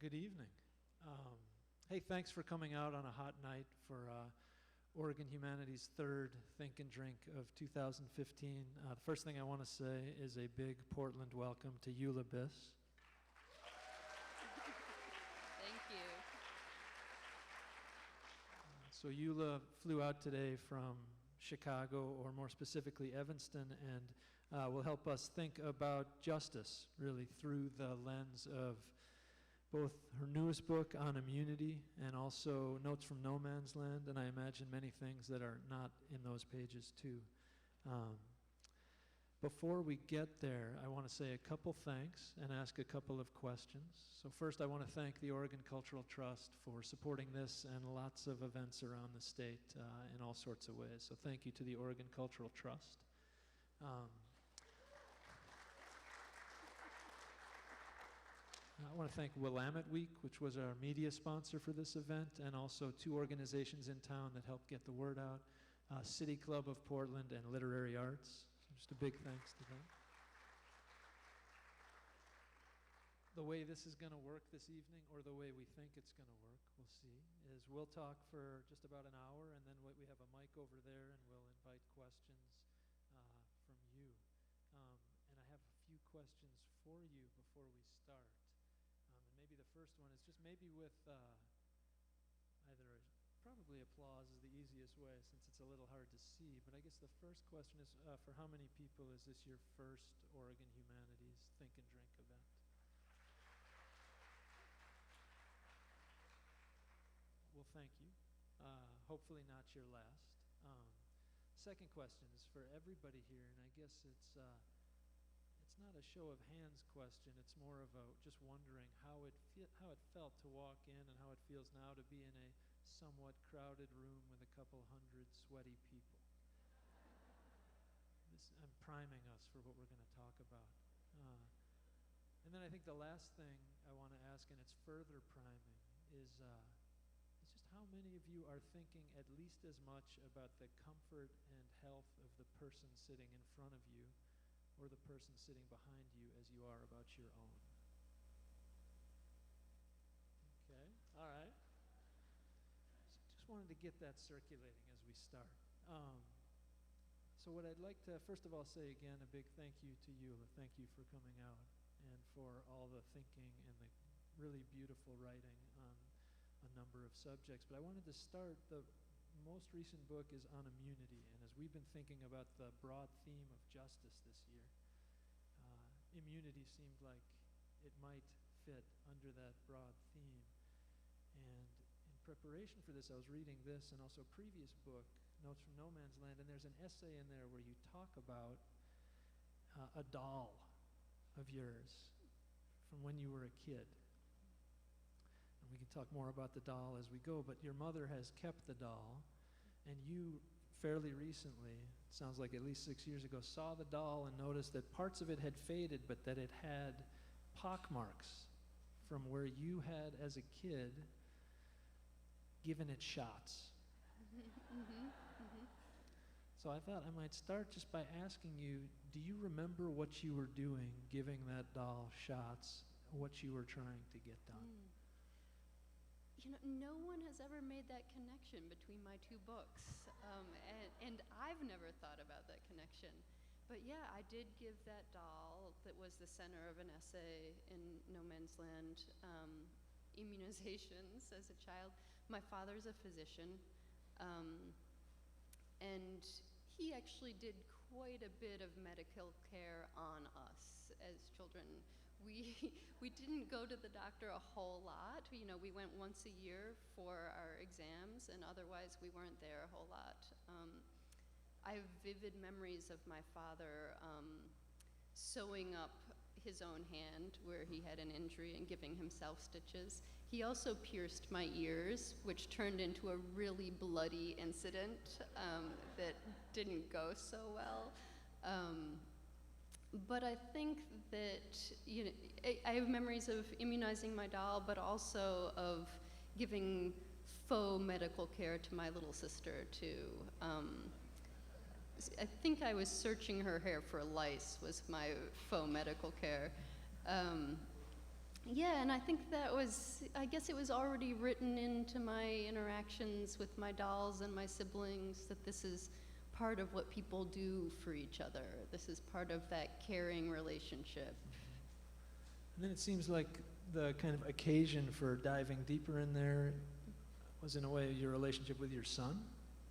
Good evening. Hey, thanks for coming out on a hot night for Oregon Humanities' third Think and Drink of 2015. The first thing I want to say is a big Portland welcome to Eula Biss. Thank you. So Eula flew out today from Chicago, or more specifically Evanston, and will help us think about justice, really, through the lens of both her newest book on immunity and also Notes from No Man's Land, and I imagine many things that are not in those pages too. Before we get there, I want to say a couple thanks and ask a couple of questions. So first, I want to thank the Oregon Cultural Trust for supporting this and lots of events around the state in all sorts of ways. So thank you to the Oregon Cultural Trust. I want to thank Willamette Week, which was our media sponsor for this event, and also two organizations in town that helped get the word out, City Club of Portland and Literary Arts. So just a big thanks to them. The way this is going to work this evening, or the way we think it's going to work, we'll see, is we'll talk for just about an hour, and then we have a mic over there, and we'll invite questions from you. And I have a few questions for you before we start. And maybe the first one is just maybe with probably applause is the easiest way since it's a little hard to see, but I guess the first question is for how many people is this your first Oregon Humanities Think and Drink event? Well, thank you. Hopefully not your last. Second question is for everybody here, and I guess it's not a show of hands question. It's more of a just wondering how it felt to walk in and how it feels now to be in a somewhat crowded room with a couple hundred sweaty people. I'm priming us for what we're going to talk about. And then I think the last thing I want to ask, and it's further priming, is just how many of you are thinking at least as much about the comfort and health of the person sitting in front of you or the person sitting behind you as you are about your own? Okay, all right. Just wanted to get that circulating as we start. So what I'd like to, first of all, say again, a big thank you to Eula. Thank you for coming out and for all the thinking and the really beautiful writing on a number of subjects. But I wanted to start, the most recent book is on immunity, and as we've been thinking about the broad theme of justice this year, immunity seemed like it might fit under that broad theme. And in preparation for this, I was reading this and also a previous book, Notes from No Man's Land, and there's an essay in there where you talk about a doll of yours from when you were a kid. And we can talk more about the doll as we go, but your mother has kept the doll, and you fairly recently, it sounds like at least 6 years ago, saw the doll and noticed that parts of it had faded, but that it had pockmarks from where you had, as a kid, given it shots. So I thought I might start just by asking you, do you remember what you were doing, giving that doll shots, what you were trying to get done? You know, no one has ever made that connection between my two books, and I've never thought about that connection. But yeah, I did give that doll that was the center of an essay in No Man's Land, immunizations as a child. My father's a physician, and he actually did quite a bit of medical care on us as children. We didn't go to the doctor a whole lot. You know, we went once a year for our exams, and otherwise we weren't there a whole lot. I have vivid memories of my father sewing up his own hand where he had an injury and giving himself stitches. He also pierced my ears, which turned into a really bloody incident that didn't go so well. But I think that, you know, I have memories of immunizing my doll, but also of giving faux medical care to my little sister too. I think I was searching her hair for lice was my faux medical care. Yeah, and I think I guess it was already written into my interactions with my dolls and my siblings that this is part of what people do for each other. This is part of that caring relationship. And then it seems like the kind of occasion for diving deeper in there was, in a way, your relationship with your son.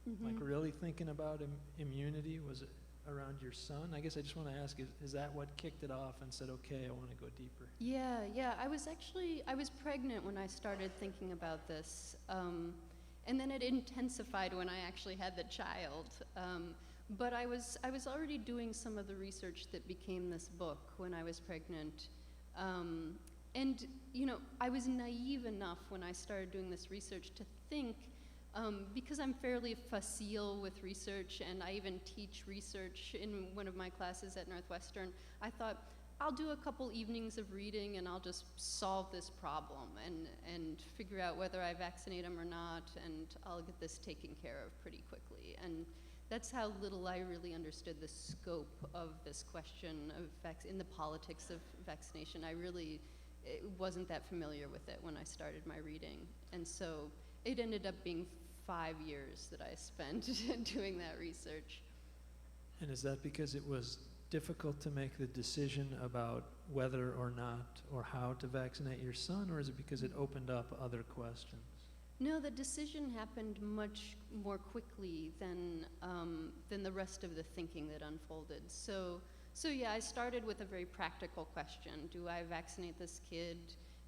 Mm-hmm. Like really thinking about immunity, was it around your son? I guess I just want to ask, is that what kicked it off and said, okay, I want to go deeper? Yeah, I was pregnant when I started thinking about this. And then it intensified when I actually had the child. But I was already doing some of the research that became this book when I was pregnant. And, I was naive enough when I started doing this research to think, because I'm fairly facile with research, and I even teach research in one of my classes at Northwestern, I thought, I'll do a couple evenings of reading and I'll just solve this problem and figure out whether I vaccinate them or not, and I'll get this taken care of pretty quickly. And that's how little I really understood the scope of this question of in the politics of vaccination. I really wasn't that familiar with it when I started my reading. And so it ended up being 5 years that I spent doing that research. And is that because it was difficult to make the decision about whether or not or how to vaccinate your son, or is it because it opened up other questions? No, the decision happened much more quickly than the rest of the thinking that unfolded. So yeah, I started with a very practical question. Do I vaccinate this kid,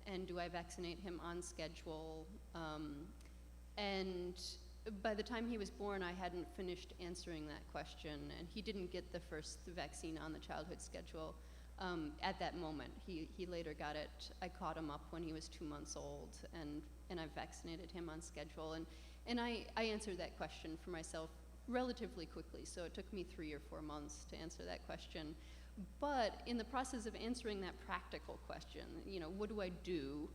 and do I vaccinate him on schedule? And by the time he was born, I hadn't finished answering that question, and he didn't get the first vaccine on the childhood schedule at that moment. He later got it. I caught him up when he was 2 months old, and I vaccinated him on schedule. And I answered that question for myself relatively quickly, so it took me 3 or 4 months to answer that question. But in the process of answering that practical question, what do I do?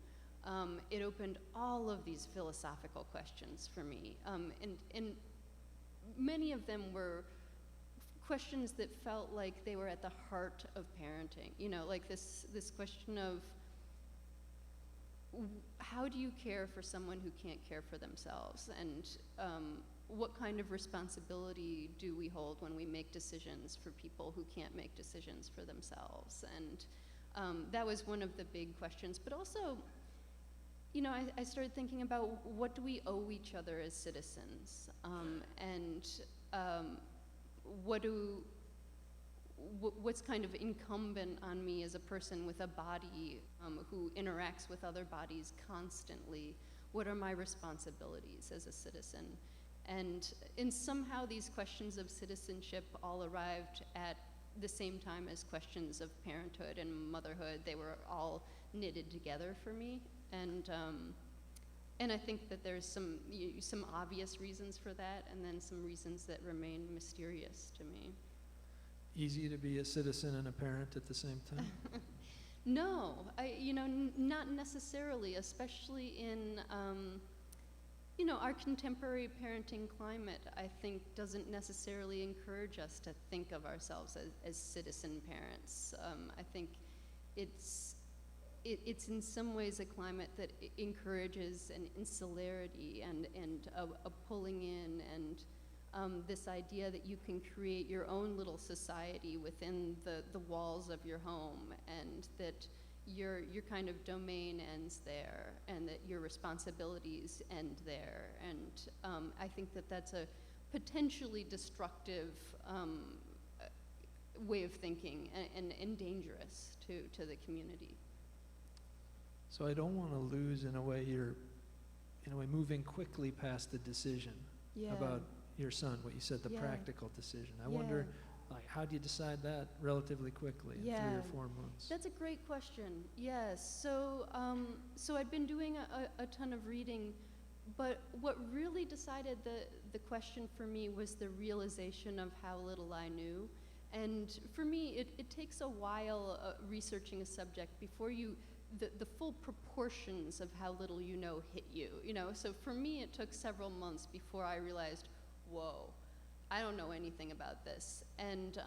It opened all of these philosophical questions for me. And many of them were questions that felt like they were at the heart of parenting. Like this question of how do you care for someone who can't care for themselves? And what kind of responsibility do we hold when we make decisions for people who can't make decisions for themselves? And that was one of the big questions. But also, I started thinking about what do we owe each other as citizens, and what's kind of incumbent on me as a person with a body who interacts with other bodies constantly. What are my responsibilities as a citizen? And somehow these questions of citizenship all arrived at the same time as questions of parenthood and motherhood. They were all knitted together for me. And I think that there's some obvious reasons for that, and then some reasons that remain mysterious to me. Easy to be a citizen and a parent at the same time? No, not necessarily, especially in, our contemporary parenting climate, I think, doesn't necessarily encourage us to think of ourselves as citizen parents. I think it's in some ways a climate that encourages an insularity and a pulling in, and this idea that you can create your own little society within the walls of your home, and that your kind of domain ends there, and that your responsibilities end there. And I think that that's a potentially destructive way of thinking, and dangerous to the community. So I don't want to lose, in a way, you're moving quickly past the decision about your son, what you said, the practical decision. I wonder, how do you decide that relatively quickly, in 3 or 4 months? That's a great question. Yes. So I'd been doing a ton of reading, but what really decided the question for me was the realization of how little I knew. And for me, it takes a while researching a subject before the full proportions of how little you know hit you. So for me, it took several months before I realized, whoa, I don't know anything about this. And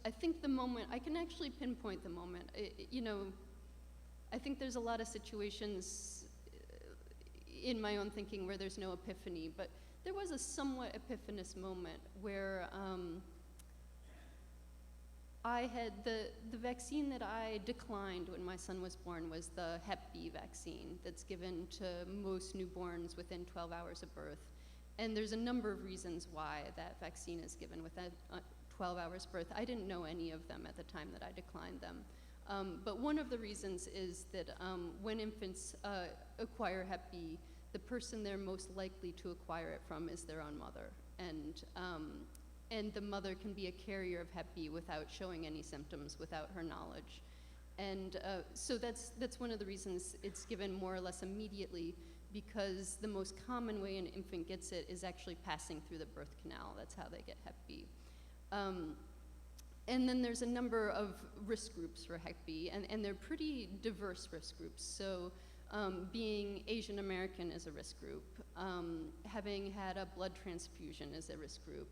I think the moment, I can actually pinpoint the moment. I think there's a lot of situations in my own thinking where there's no epiphany, but there was a somewhat epiphanous moment where I had the vaccine that I declined when my son was born was the Hep B vaccine that's given to most newborns within 12 hours of birth. And there's a number of reasons why that vaccine is given within 12 hours birth. I didn't know any of them at the time that I declined them. But one of the reasons is that when infants acquire Hep B, the person they're most likely to acquire it from is their own mother. And the mother can be a carrier of Hep B without showing any symptoms, without her knowledge. And so that's one of the reasons it's given more or less immediately, because the most common way an infant gets it is actually passing through the birth canal. That's how they get Hep B. And then there's a number of risk groups for Hep B, and they're pretty diverse risk groups. So being Asian American is a risk group. Having had a blood transfusion is a risk group.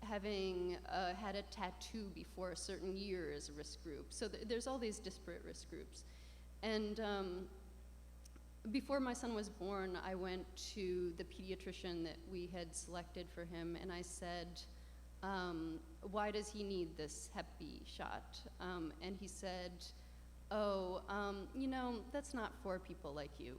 Having had a tattoo before a certain year is a risk group. So there's all these disparate risk groups. And before my son was born, I went to the pediatrician that we had selected for him, and I said, why does he need this Hep B shot? And he said, that's not for people like you.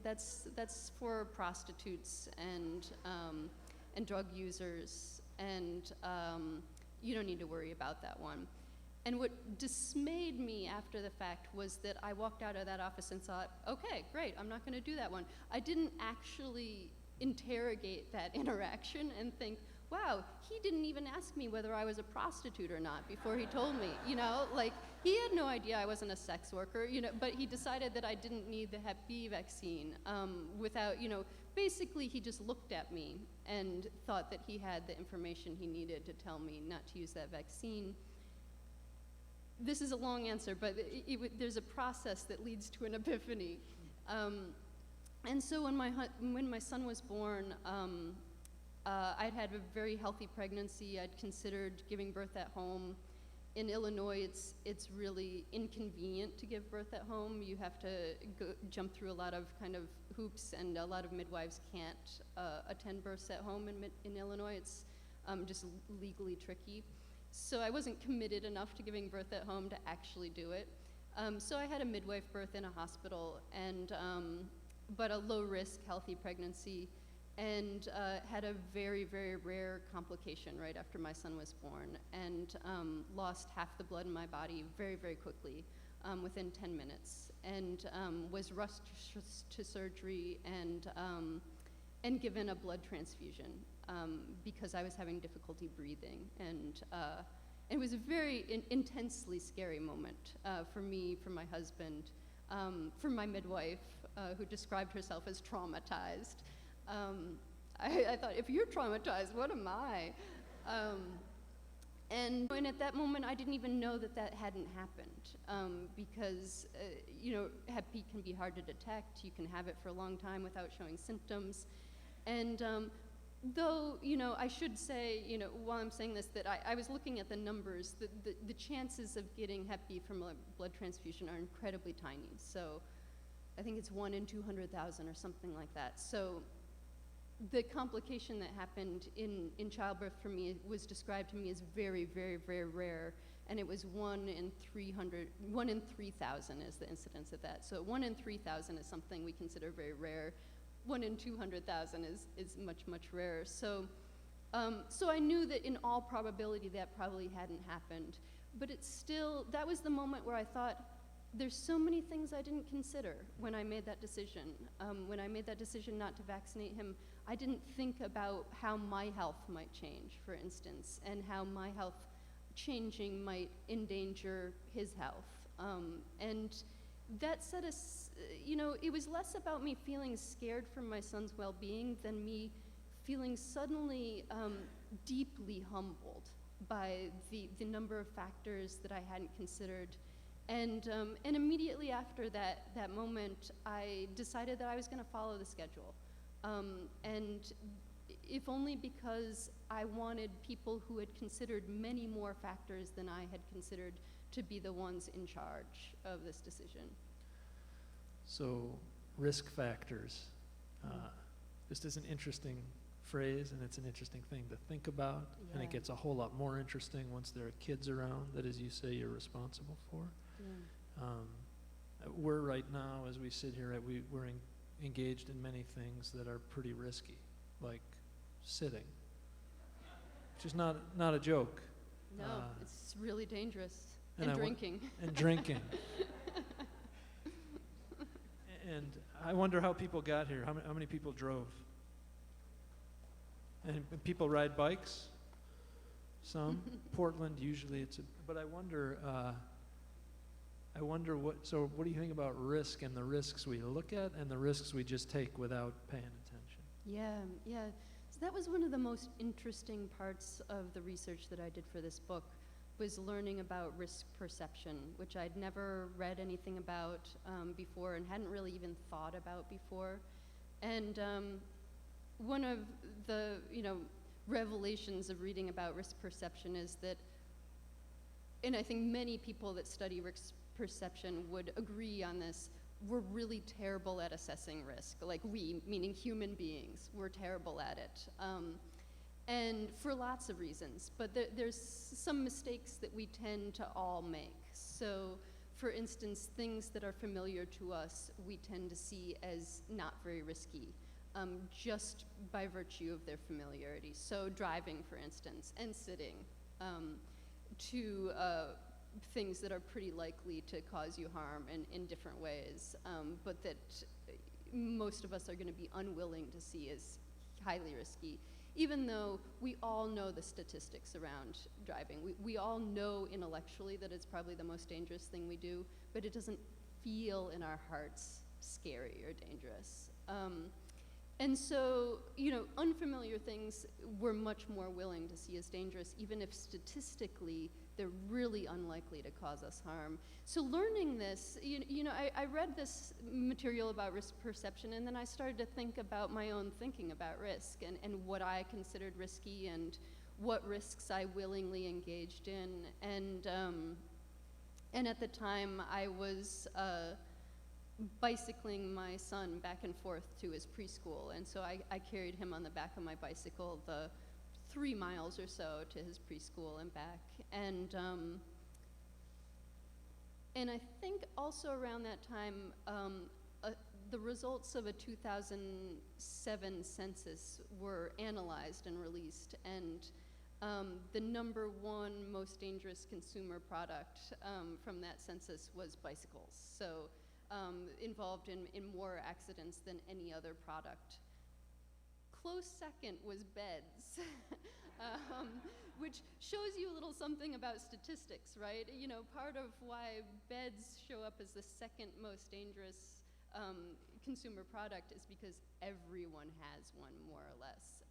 That's for prostitutes and drug users, and you don't need to worry about that one. And what dismayed me after the fact was that I walked out of that office and thought, okay, great, I'm not going to do that one. I didn't actually interrogate that interaction and think, wow, he didn't even ask me whether I was a prostitute or not before he told me, like he had no idea I wasn't a sex worker, but he decided that I didn't need the Hep B vaccine without, basically he just looked at me and thought that he had the information he needed to tell me not to use that vaccine. This is a long answer, but there's a process that leads to an epiphany. And so when my son was born, I'd had a very healthy pregnancy. I'd considered giving birth at home. In Illinois, it's really inconvenient to give birth at home. You have to jump through a lot of kind of hoops, and a lot of midwives can't attend births at home in Illinois. It's just legally tricky. So I wasn't committed enough to giving birth at home to actually do it. So I had a midwife birth in a hospital, but a low-risk, healthy pregnancy, and had a very, very rare complication right after my son was born, and lost half the blood in my body very, very quickly, within 10 minutes, and was rushed to surgery and given a blood transfusion because I was having difficulty breathing. And it was a very intensely scary moment for me, for my husband, for my midwife, who described herself as traumatized. I thought, if you're traumatized, what am I? And at that moment, I didn't even know that hadn't happened, because Hep B can be hard to detect. You can have it for a long time without showing symptoms. And though, I should say, while I'm saying this, that I was looking at the numbers, the chances of getting Hep B from a blood transfusion are incredibly tiny. So I think it's 1 in 200,000 or something like that. So the complication that happened in childbirth for me was described to me as very, very, very rare, and it was 1 in 3,000 is the incidence of that. So 1 in 3,000 is something we consider very rare. 1 in 200,000 is much, much rarer. So I knew that in all probability that probably hadn't happened, but that was the moment where I thought, there's so many things I didn't consider when I made that decision. When I made that decision not to vaccinate him, I didn't think about how my health might change, for instance, and how my health changing might endanger his health. And that set us, it was less about me feeling scared for my son's well-being than me feeling suddenly deeply humbled by the number of factors that I hadn't considered. And immediately after that moment, I decided that I was going to follow the schedule. And if only because I wanted people who had considered many more factors than I had considered to be the ones in charge of this decision. So, risk factors. This is an interesting phrase, and it's an interesting thing to think about, and it Yeah. gets a whole lot more interesting once there are kids around that, as you say, you're responsible for. We're right now, as we sit here, we're engaged in many things that are pretty risky, like sitting, which is not a joke. No, it's really dangerous. and And I wa- drinking. And drinking. And I wonder how people got here. How many people drove? And people ride bikes? Some. Portland, usually but I wonder what do you think about risk and the risks we look at and the risks we just take without paying attention? Yeah. So that was one of the most interesting parts of the research that I did for this book, was learning about risk perception, which I'd never read anything about before and hadn't really even thought about before. And one of the revelations of reading about risk perception is that, and I think many people that study risk perception would agree on this, we're really terrible at assessing risk. Like we, meaning human beings, we're terrible at it. And for lots of reasons, but there's some mistakes that we tend to all make. So, for instance, things that are familiar to us, we tend to see as not very risky, just by virtue of their familiarity. So driving, for instance, and sitting, to things that are pretty likely to cause you harm in different ways, but that most of us are gonna be unwilling to see as highly risky. Even though we all know the statistics around driving. We all know intellectually that it's probably the most dangerous thing we do, but it doesn't feel in our hearts scary or dangerous. And so, unfamiliar things we're much more willing to see as dangerous, even if statistically they're really unlikely to cause us harm. So learning this, I read this material about risk perception, and then I started to think about my own thinking about risk and what I considered risky and what risks I willingly engaged in. And at the time, I was bicycling my son back and forth to his preschool, and so I carried him on the back of my bicycle the 3 miles or so to his preschool and back. And I think also around that time, the results of a 2007 census were analyzed and released, and the #1 most dangerous consumer product from that census was bicycles. So involved in more accidents than any other product. Close second was beds, which shows you a little something about statistics, right? Part of why beds show up as the second most dangerous consumer product is because everyone has one, more or less.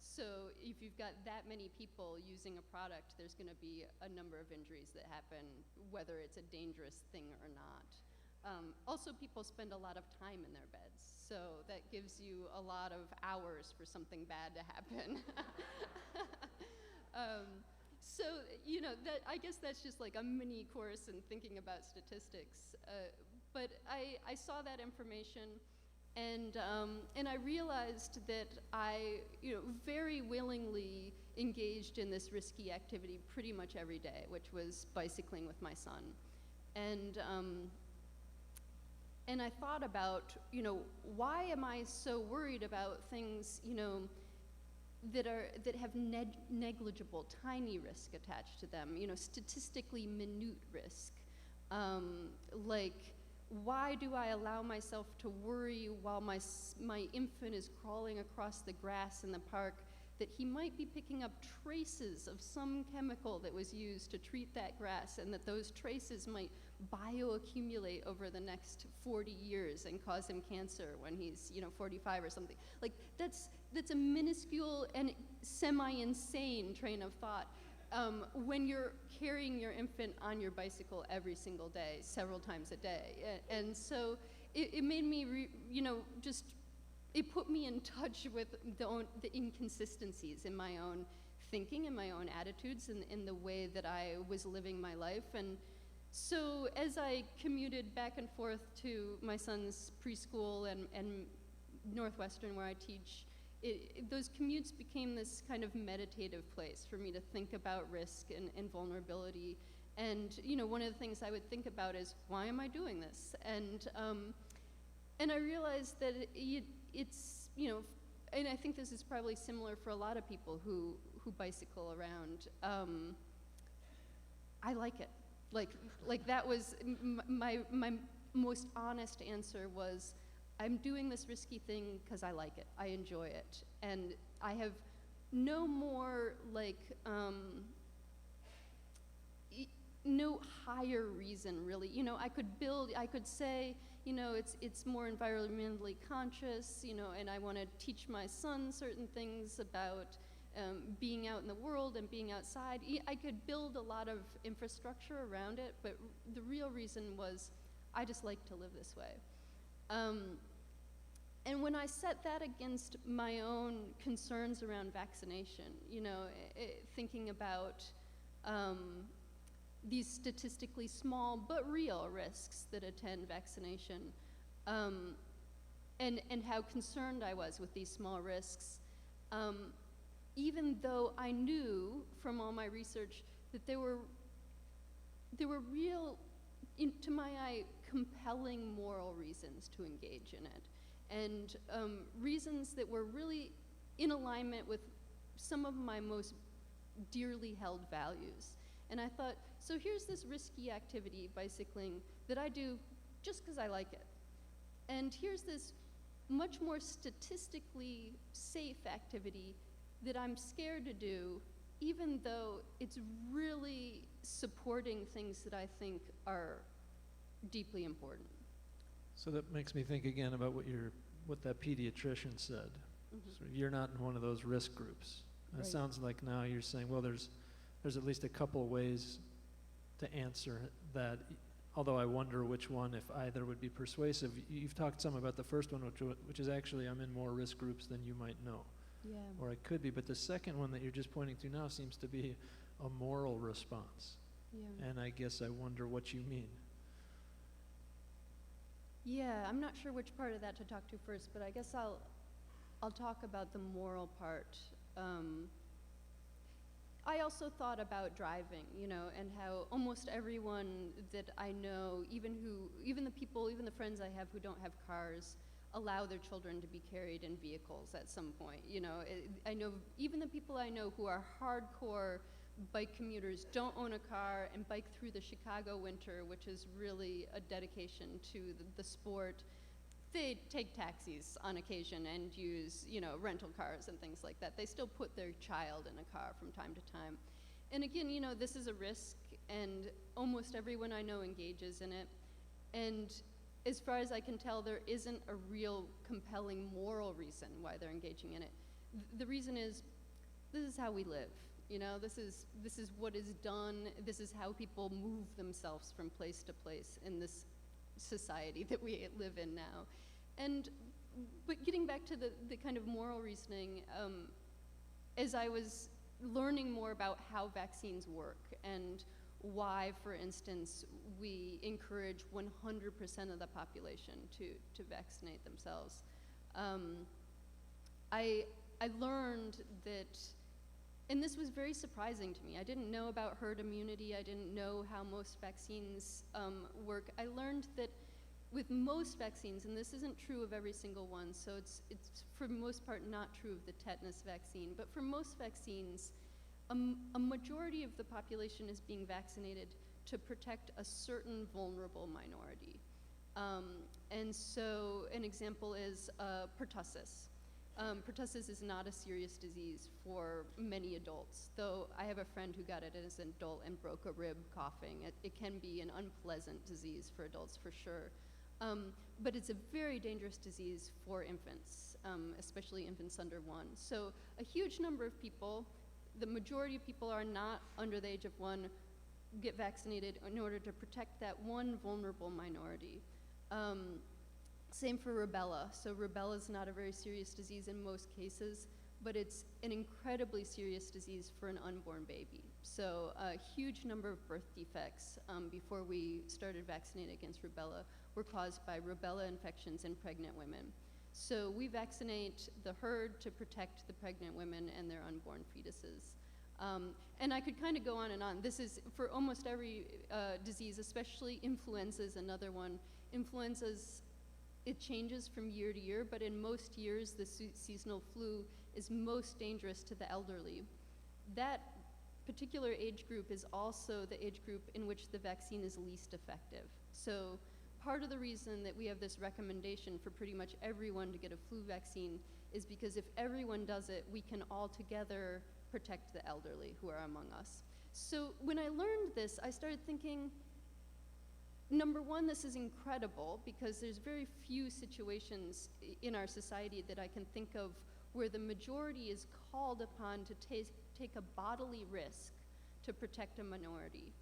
So if you've got that many people using a product, there's gonna be a number of injuries that happen, whether it's a dangerous thing or not. Also, people spend a lot of time in their beds, so that gives you a lot of hours for something bad to happen. So, I guess that's just like a mini course in thinking about statistics. But I saw that information, and I realized that I, very willingly engaged in this risky activity pretty much every day, which was bicycling with my son. And I thought about, why am I so worried about things, that have negligible, tiny risk attached to them, statistically minute risk. Like, why do I allow myself to worry while my infant is crawling across the grass in the park that he might be picking up traces of some chemical that was used to treat that grass, and that those traces might bioaccumulate over the next 40 years and cause him cancer when he's 45 or something. Like, that's a minuscule and semi-insane train of thought when you're carrying your infant on your bicycle every single day, several times a day. And so it made me, it put me in touch with the inconsistencies in my own thinking and my own attitudes in the way that I was living my life. And so as I commuted back and forth to my son's preschool and Northwestern where I teach, those commutes became this kind of meditative place for me to think about risk and vulnerability. And one of the things I would think about is, why am I doing this? And I realized that it's, and I think this is probably similar for a lot of people who bicycle around. I like it. Like that was my most honest answer was, I'm doing this risky thing because I like it. I enjoy it. And I have no more no higher reason really. I could say, it's more environmentally conscious, and I want to teach my son certain things about being out in the world and being outside. I could build a lot of infrastructure around it, but the real reason was I just like to live this way. And when I set that against my own concerns around vaccination, thinking about these statistically small but real risks that attend vaccination, and how concerned I was with these small risks, even though I knew from all my research that there were real, to my eye, compelling moral reasons to engage in it, and reasons that were really in alignment with some of my most dearly held values. And I thought, so here's this risky activity, bicycling, that I do just because I like it. And here's this much more statistically safe activity that I'm scared to do, even though it's really supporting things that I think are deeply important. So that makes me think again about what that pediatrician said. Mm-hmm. So you're not in one of those risk groups. It sounds like now you're saying, well, there's at least a couple ways to answer that, although I wonder which one, if either, would be persuasive. You've talked some about the first one, which is actually, I'm in more risk groups than you might know. Yeah. Or I could be, but the second one that you're just pointing to now seems to be a moral response. Yeah. And I guess I wonder what you mean. Yeah, I'm not sure which part of that to talk to first, but I guess I'll talk about the moral part. I also thought about driving, and how almost everyone that I know, even the friends I have who don't have cars, allow their children to be carried in vehicles at some point. I know even the people I know who are hardcore bike commuters don't own a car and bike through the Chicago winter, which is really a dedication to the sport. They take taxis on occasion and use, rental cars and things like that. They still put their child in a car from time to time. And again, this is a risk, and almost everyone I know engages in it. And as far as I can tell, there isn't a real compelling moral reason why they're engaging in it. The reason is, this is how we live. This is what is done. This is how people move themselves from place to place in this society that we live in now. But getting back to the kind of moral reasoning, as I was learning more about how vaccines work and why, for instance, we encourage 100% of the population to vaccinate themselves, I learned that, and this was very surprising to me. I didn't know about herd immunity. I didn't know how most vaccines work. I learned that with most vaccines, and this isn't true of every single one, so it's for the most part not true of the tetanus vaccine, but for most vaccines, a majority of the population is being vaccinated to protect a certain vulnerable minority. And so an example is pertussis. Pertussis is not a serious disease for many adults, though I have a friend who got it as an adult and broke a rib coughing. It can be an unpleasant disease for adults for sure. But it's a very dangerous disease for infants, especially infants under 1. So a huge number of people, the majority of people are not under the age of 1, get vaccinated in order to protect that one vulnerable minority. Same for rubella. So rubella is not a very serious disease in most cases, but it's an incredibly serious disease for an unborn baby. So a huge number of birth defects before we started vaccinating against rubella were caused by rubella infections in pregnant women. So we vaccinate the herd to protect the pregnant women and their unborn fetuses. And I could kind of go on and on. This is for almost every disease, especially influenza is another one. Influenzas, it changes from year to year, but in most years, the seasonal flu is most dangerous to the elderly. That particular age group is also the age group in which the vaccine is least effective. So part of the reason that we have this recommendation for pretty much everyone to get a flu vaccine is because if everyone does it, we can all together protect the elderly who are among us. So when I learned this, I started thinking, number one, this is incredible because there's very few situations in our society that I can think of where the majority is called upon to take a bodily risk to protect a minority.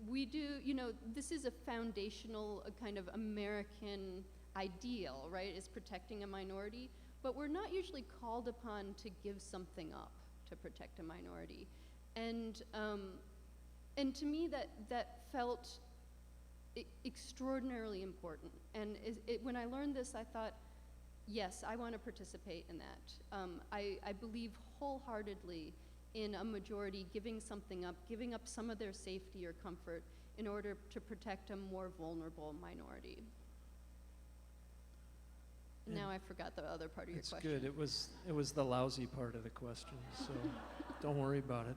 We do, this is a foundational kind of American ideal, right, is protecting a minority, but we're not usually called upon to give something up to protect a minority. And to me, that felt extraordinarily important. And when I learned this, I thought, yes, I want to participate in that. I believe wholeheartedly in a majority giving something up, giving up some of their safety or comfort in order to protect a more vulnerable minority. Now I forgot the other part of your question. It's good. It was the lousy part of the question, so don't worry about it.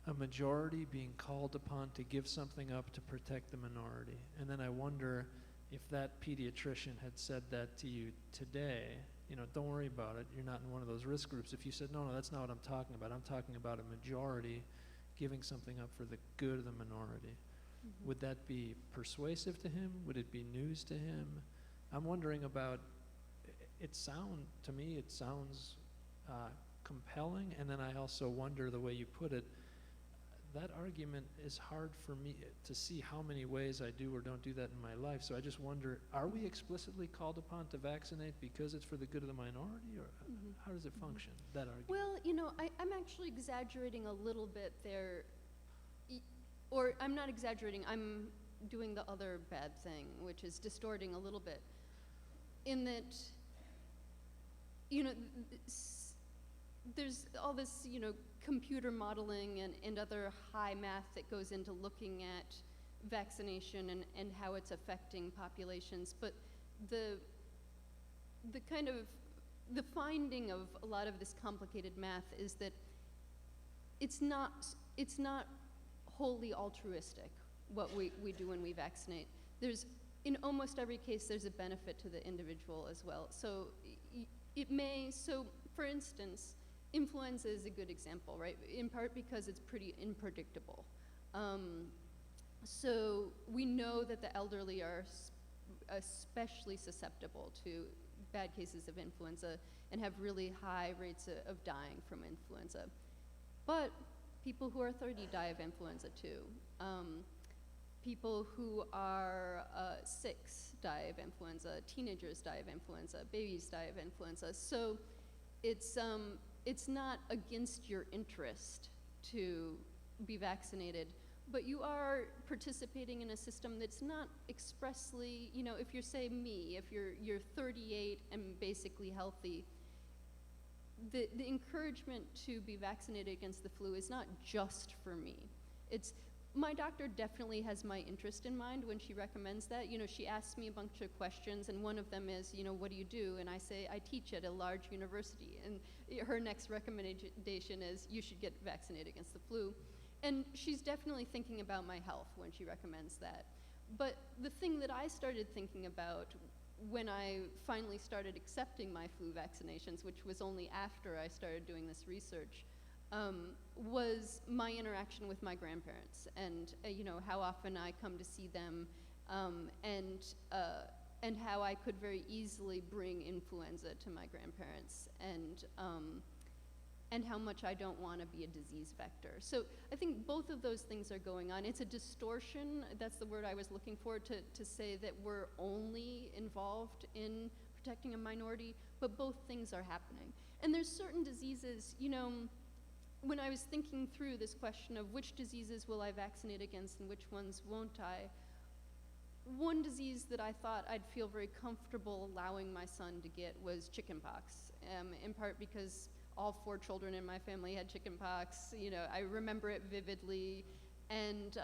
A majority being called upon to give something up to protect the minority. And then I wonder if that pediatrician had said that to you today, don't worry about it, you're not in one of those risk groups. If you said, no, that's not what I'm talking about. I'm talking about a majority giving something up for the good of the minority. Mm-hmm. Would that be persuasive to him? Would it be news to him? I'm wondering about, to me it sounds compelling, and then I also wonder the way you put it, that argument is hard for me to see how many ways I do or don't do that in my life. So I just wonder, are we explicitly called upon to vaccinate because it's for the good of the minority, or how does it function, that argument? Well, I'm actually exaggerating a little bit there, or I'm not exaggerating, I'm doing the other bad thing, which is distorting a little bit, in that, there's all this, computer modeling and other high math that goes into looking at vaccination and how it's affecting populations. But the finding of a lot of this complicated math is that it's not wholly altruistic what we do when we vaccinate. In almost every case, there's a benefit to the individual as well. So for instance, influenza is a good example, right? In part because it's pretty unpredictable. So we know that the elderly are especially susceptible to bad cases of influenza and have really high rates of dying from influenza. But people who are 30 die of influenza too. People who are 6 die of influenza, teenagers die of influenza, babies die of influenza. So it's not against your interest to be vaccinated, but you are participating in a system that's not expressly, if you're, say, me, if you're 38 and basically healthy, the encouragement to be vaccinated against the flu is not just for me. My doctor definitely has my interest in mind when she recommends that. She asks me a bunch of questions, and one of them is, what do you do? And I say, I teach at a large university. And her next recommendation is, you should get vaccinated against the flu. And she's definitely thinking about my health when she recommends that. But the thing that I started thinking about when I finally started accepting my flu vaccinations, which was only after I started doing this research, was my interaction with my grandparents and how often I come to see them, and how I could very easily bring influenza to my grandparents, and how much I don't want to be a disease vector. So I think both of those things are going on. It's a distortion, that's the word I was looking for, to say that we're only involved in protecting a minority, but both things are happening. And there's certain diseases, you know, when I was thinking through this question of which diseases will I vaccinate against and which ones won't I, one disease that I thought I'd feel very comfortable allowing my son to get was chickenpox, in part because all 4 children in my family had chickenpox. You know, I remember it vividly, and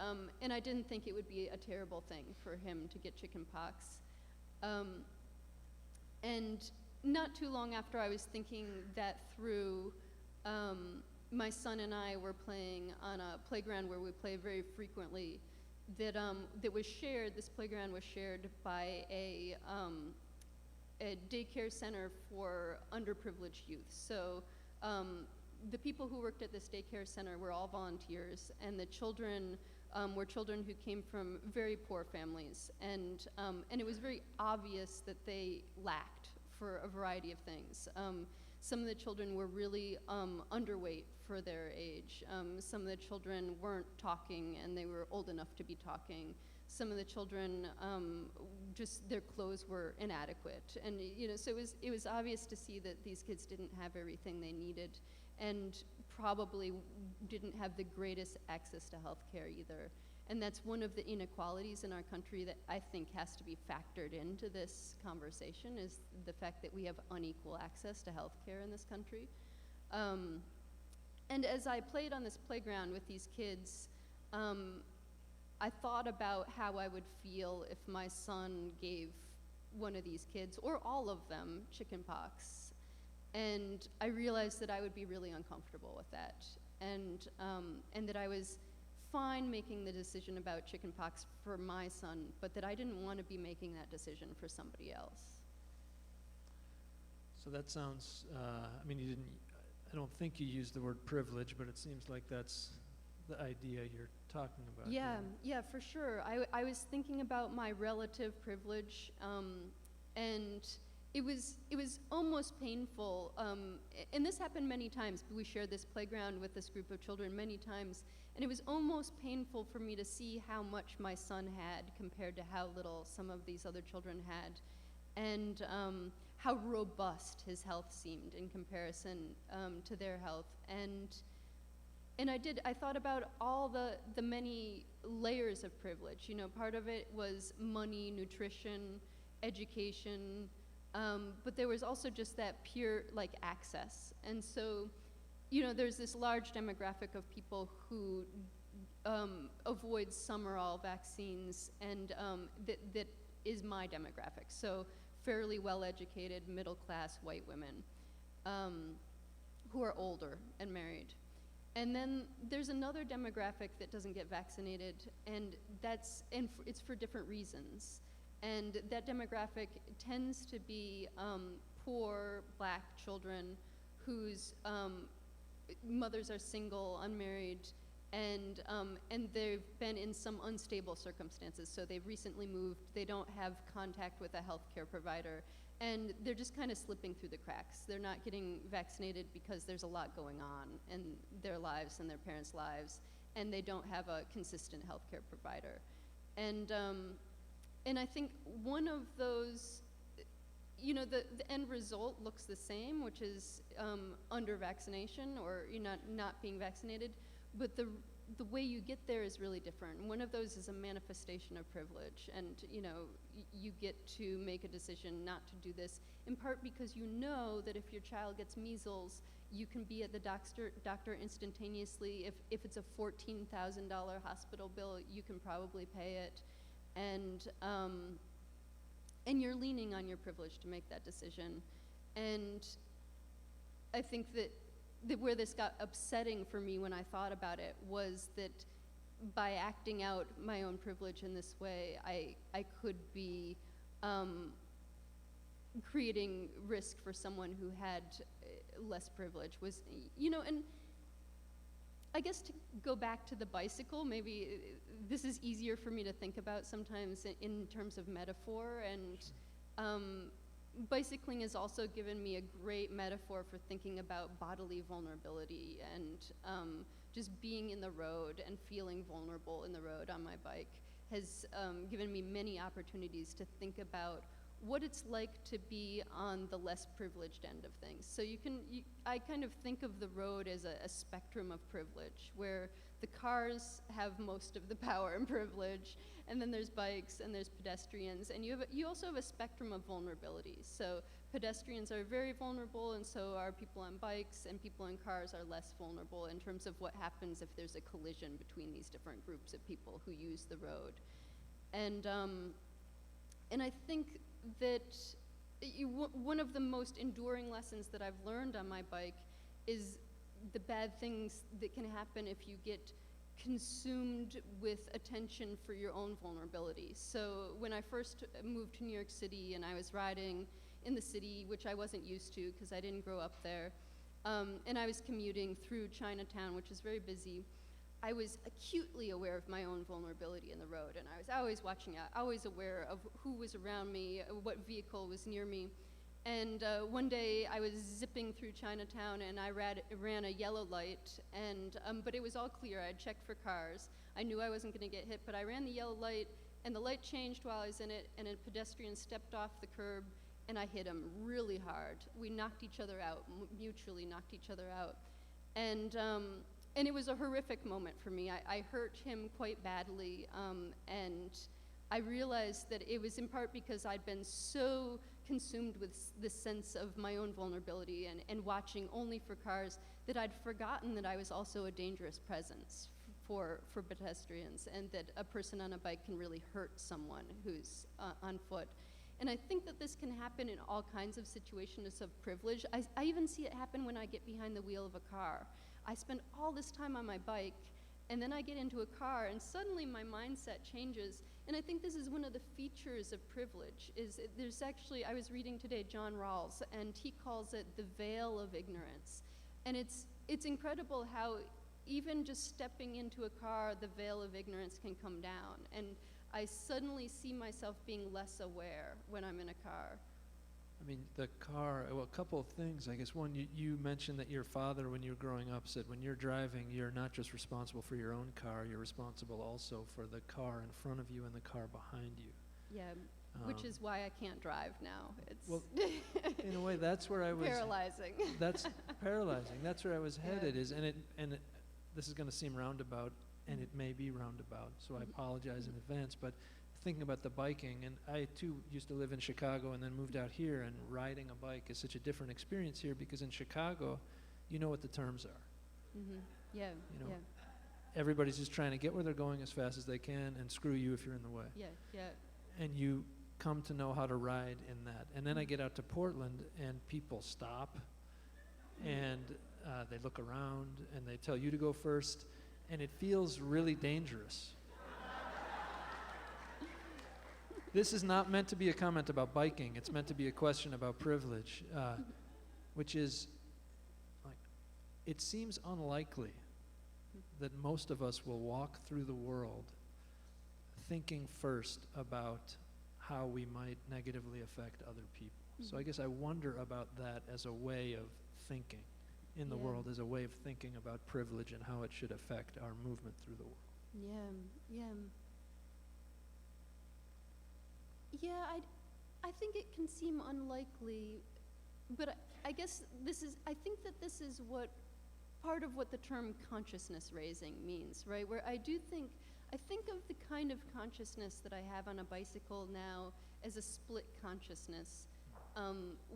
I didn't think it would be a terrible thing for him to get chickenpox. And not too long after I was thinking that through, my son and I were playing on a playground where we play very frequently that was shared. This playground was shared by a daycare center for underprivileged youth. So the people who worked at this daycare center were all volunteers, and the children were children who came from very poor families, and it was very obvious that they lacked for a variety of things. Some of the children were really underweight for their age. Some of the children weren't talking, and they were old enough to be talking. Some of the children, just their clothes were inadequate. And you know, so it was obvious to see that these kids didn't have everything they needed, and probably didn't have the greatest access to health care either. And that's one of the inequalities in our country that I think has to be factored into this conversation, is the fact that we have unequal access to health care in this country. And as I played on this playground with these kids, I thought about how I would feel if my son gave one of these kids, or all of them, chickenpox. And I realized that I would be really uncomfortable with that. And that I was fine making the decision about chickenpox for my son, but that I didn't want to be making that decision for somebody else. So that sounds, I mean, I don't think you used the word privilege, but it seems like that's the idea you're talking about. Yeah, yeah, for sure. I was thinking about my relative privilege, and it was almost painful. And this happened many times. We shared this playground with this group of children many times, and it was almost painful for me to see how much my son had compared to how little some of these other children had, and how robust his health seemed in comparison to their health. And I thought about all the many layers of privilege. You know, part of it was money, nutrition, education, but there was also just that pure, like, access. And so, you know, there's this large demographic of people who avoid some or all vaccines, and that is my demographic. So fairly well-educated, middle-class white women who are older and married. And then there's another demographic that doesn't get vaccinated, and it's for different reasons. And that demographic tends to be poor Black children whose mothers are single, unmarried, and they've been in some unstable circumstances. So they've recently moved, they don't have contact with a healthcare provider, and they're just kind of slipping through the cracks. They're not getting vaccinated because there's a lot going on in their lives and their parents' lives, and they don't have a consistent healthcare provider. And I think one of those, you know, the end result looks the same, which is under vaccination, or not being vaccinated, but the way you get there is really different. One of those is a manifestation of privilege, and you know, you get to make a decision not to do this, in part because you know that if your child gets measles, you can be at the doctor instantaneously. If it's a $14,000 hospital bill, you can probably pay it, and you're leaning on your privilege to make that decision. And I think that where this got upsetting for me when I thought about it was that by acting out my own privilege in this way, I could be creating risk for someone who had less privilege. Was, you know, and I guess to go back to the bicycle, maybe this is easier for me to think about sometimes in terms of metaphor, and bicycling has also given me a great metaphor for thinking about bodily vulnerability, and just being in the road and feeling vulnerable in the road on my bike has given me many opportunities to think about what it's like to be on the less privileged end of things. So I kind of think of the road as a spectrum of privilege, where the cars have most of the power and privilege, and then there's bikes and there's pedestrians, and you also have a spectrum of vulnerabilities. So pedestrians are very vulnerable, and so are people on bikes, and people in cars are less vulnerable in terms of what happens if there's a collision between these different groups of people who use the road. And I think that one of the most enduring lessons that I've learned on my bike is the bad things that can happen if you get consumed with attention for your own vulnerability. So when I first moved to New York City and I was riding in the city, which I wasn't used to because I didn't grow up there, and I was commuting through Chinatown, which is very busy, I was acutely aware of my own vulnerability in the road, and I was always watching out, always aware of who was around me, what vehicle was near me. And one day I was zipping through Chinatown and I ran a yellow light, but it was all clear. I had checked for cars. I knew I wasn't going to get hit, but I ran the yellow light and the light changed while I was in it, and a pedestrian stepped off the curb and I hit him really hard. We knocked each other out, mutually knocked each other out. And it was a horrific moment for me. I hurt him quite badly, and I realized that it was in part because I'd been so consumed with the sense of my own vulnerability and watching only for cars that I'd forgotten that I was also a dangerous presence for pedestrians, and that a person on a bike can really hurt someone who's on foot. And I think that this can happen in all kinds of situations of privilege. I even see it happen when I get behind the wheel of a car. I spend all this time on my bike, and then I get into a car, and suddenly my mindset changes. And I think this is one of the features of privilege, there's actually, I was reading today John Rawls, and he calls it the veil of ignorance. And it's incredible how even just stepping into a car, the veil of ignorance can come down. And I suddenly see myself being less aware when I'm in a car. I mean, the car, well, a couple of things. I guess one, you mentioned that your father, when you were growing up, said when you're driving, you're not just responsible for your own car, you're responsible also for the car in front of you and the car behind you. Yeah, which is why I can't drive now. It's well, in a way, that's where I was... Paralyzing. That's paralyzing. That's where I was headed, Yeah. This is going to seem roundabout, and it may be roundabout, so I apologize in advance, but thinking about the biking, and I too used to live in Chicago and then moved out here, and riding a bike is such a different experience here because in Chicago, you know what the terms are. Mm-hmm. Yeah, you know, yeah. Everybody's just trying to get where they're going as fast as they can and screw you if you're in the way. Yeah, yeah. And you come to know how to ride in that. And then I get out to Portland and people stop and they look around and they tell you to go first, and it feels really dangerous. This is not meant to be a comment about biking. It's meant to be a question about privilege, which is, like, it seems unlikely that most of us will walk through the world thinking first about how we might negatively affect other people. So I guess I wonder about that as a way of thinking in the world, as a way of thinking about privilege and how it should affect our movement through the world. Yeah, yeah. Yeah, I think it can seem unlikely, but I guess I think that this is what part of what the term consciousness raising means, right? Where I think of the kind of consciousness that I have on a bicycle now as a split consciousness,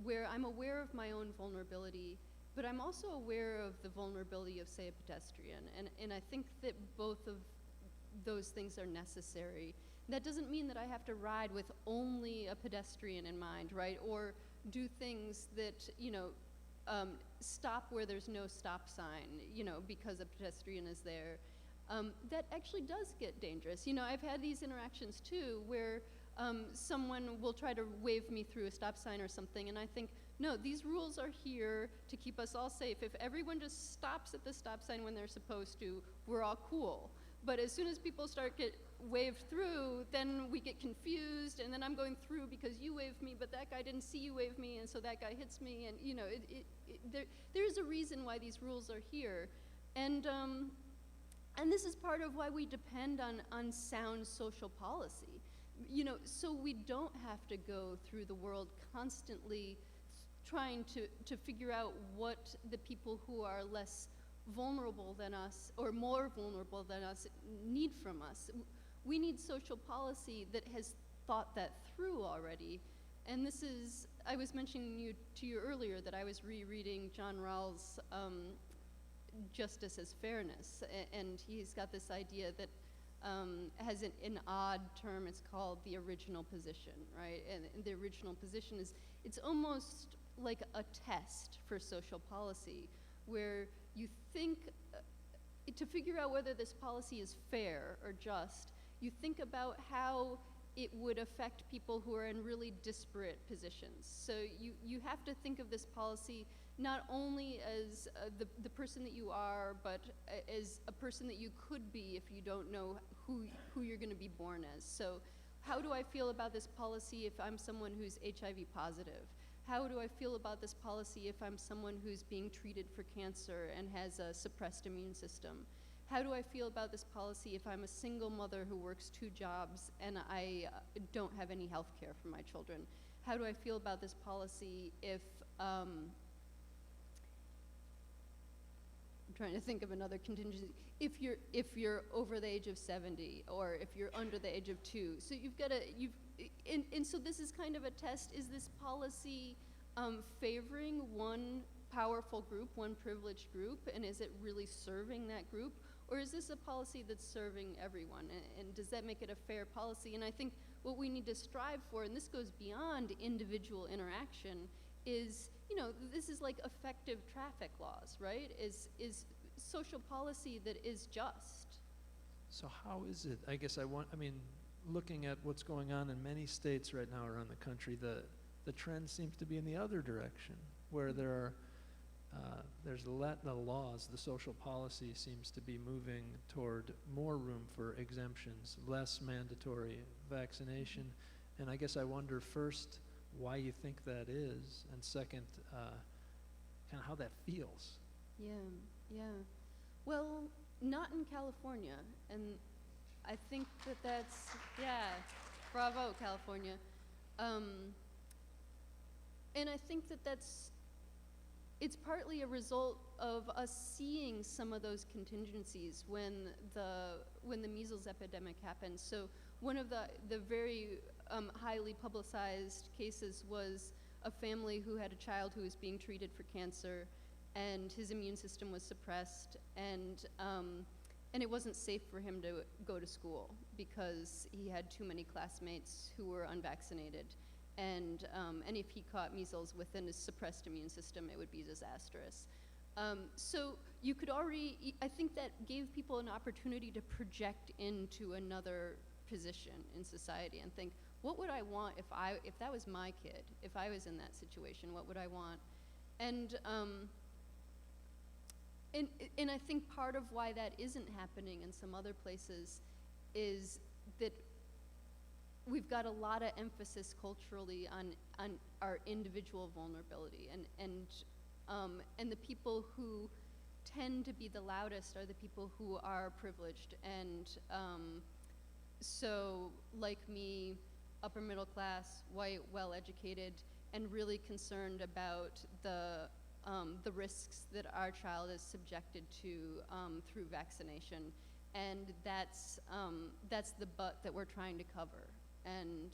where I'm aware of my own vulnerability, but I'm also aware of the vulnerability of, say, a pedestrian. And I think that both of those things are necessary. That doesn't mean that I have to ride with only a pedestrian in mind, right? Or do things that, stop where there's no stop sign, because a pedestrian is there. That actually does get dangerous. I've had these interactions too where someone will try to wave me through a stop sign or something, and I think, no, these rules are here to keep us all safe. If everyone just stops at the stop sign when they're supposed to, we're all cool. But as soon as people start get waved through, then we get confused, and then I'm going through because you waved me, but that guy didn't see you wave me, and so that guy hits me, and there is a reason why these rules are here. And this is part of why we depend on sound social policy, so we don't have to go through the world constantly trying to figure out what the people who are less vulnerable than us or more vulnerable than us need from us. We need social policy that has thought that through already. And this is, I was mentioning to you earlier that I was rereading John Rawls' Justice as Fairness, and he's got this idea that has an odd term. It's called the original position, right? And the original position is, it's almost like a test for social policy, where you think, to figure out whether this policy is fair or just, you think about how it would affect people who are in really disparate positions. So you have to think of this policy not only as the person that you are, but as a person that you could be if you don't know who you're gonna be born as. So how do I feel about this policy if I'm someone who's HIV positive? How do I feel about this policy if I'm someone who's being treated for cancer and has a suppressed immune system? How do I feel about this policy if I'm a single mother who works 2 jobs and I don't have any health care for my children? How do I feel about this policy if, I'm trying to think of another contingency, if you're over the age of 70 or if you're under the age of 2. So you've got to, and so this is kind of a test. Is this policy favoring one powerful group, one privileged group, and is it really serving that group? Or is this a policy that's serving everyone? And does that make it a fair policy? And I think what we need to strive for, and this goes beyond individual interaction, is, this is like effective traffic laws, right? Is social policy that is just. So how is it, looking at what's going on in many states right now around the country, the trend seems to be in the other direction, where there's the laws, the social policy seems to be moving toward more room for exemptions, less mandatory vaccination. And I guess I wonder, first, why you think that is, and second, kind of how that feels. Yeah. Well, not in California, and I think that's, bravo, California. And I think it's partly a result of us seeing some of those contingencies when the measles epidemic happened. So one of the very highly publicized cases was a family who had a child who was being treated for cancer, and his immune system was suppressed, and it wasn't safe for him to go to school because he had too many classmates who were unvaccinated. And if he caught measles within his suppressed immune system, it would be disastrous. So you could already, I think that gave people an opportunity to project into another position in society and think, what would I want if that was my kid? If I was in that situation, what would I want? And I think part of why that isn't happening in some other places is that we've got a lot of emphasis culturally on our individual vulnerability, and the people who tend to be the loudest are the people who are privileged, and so like me, upper middle class, white, well-educated, and really concerned about the risks that our child is subjected to through vaccination, and that's the butt that we're trying to cover. And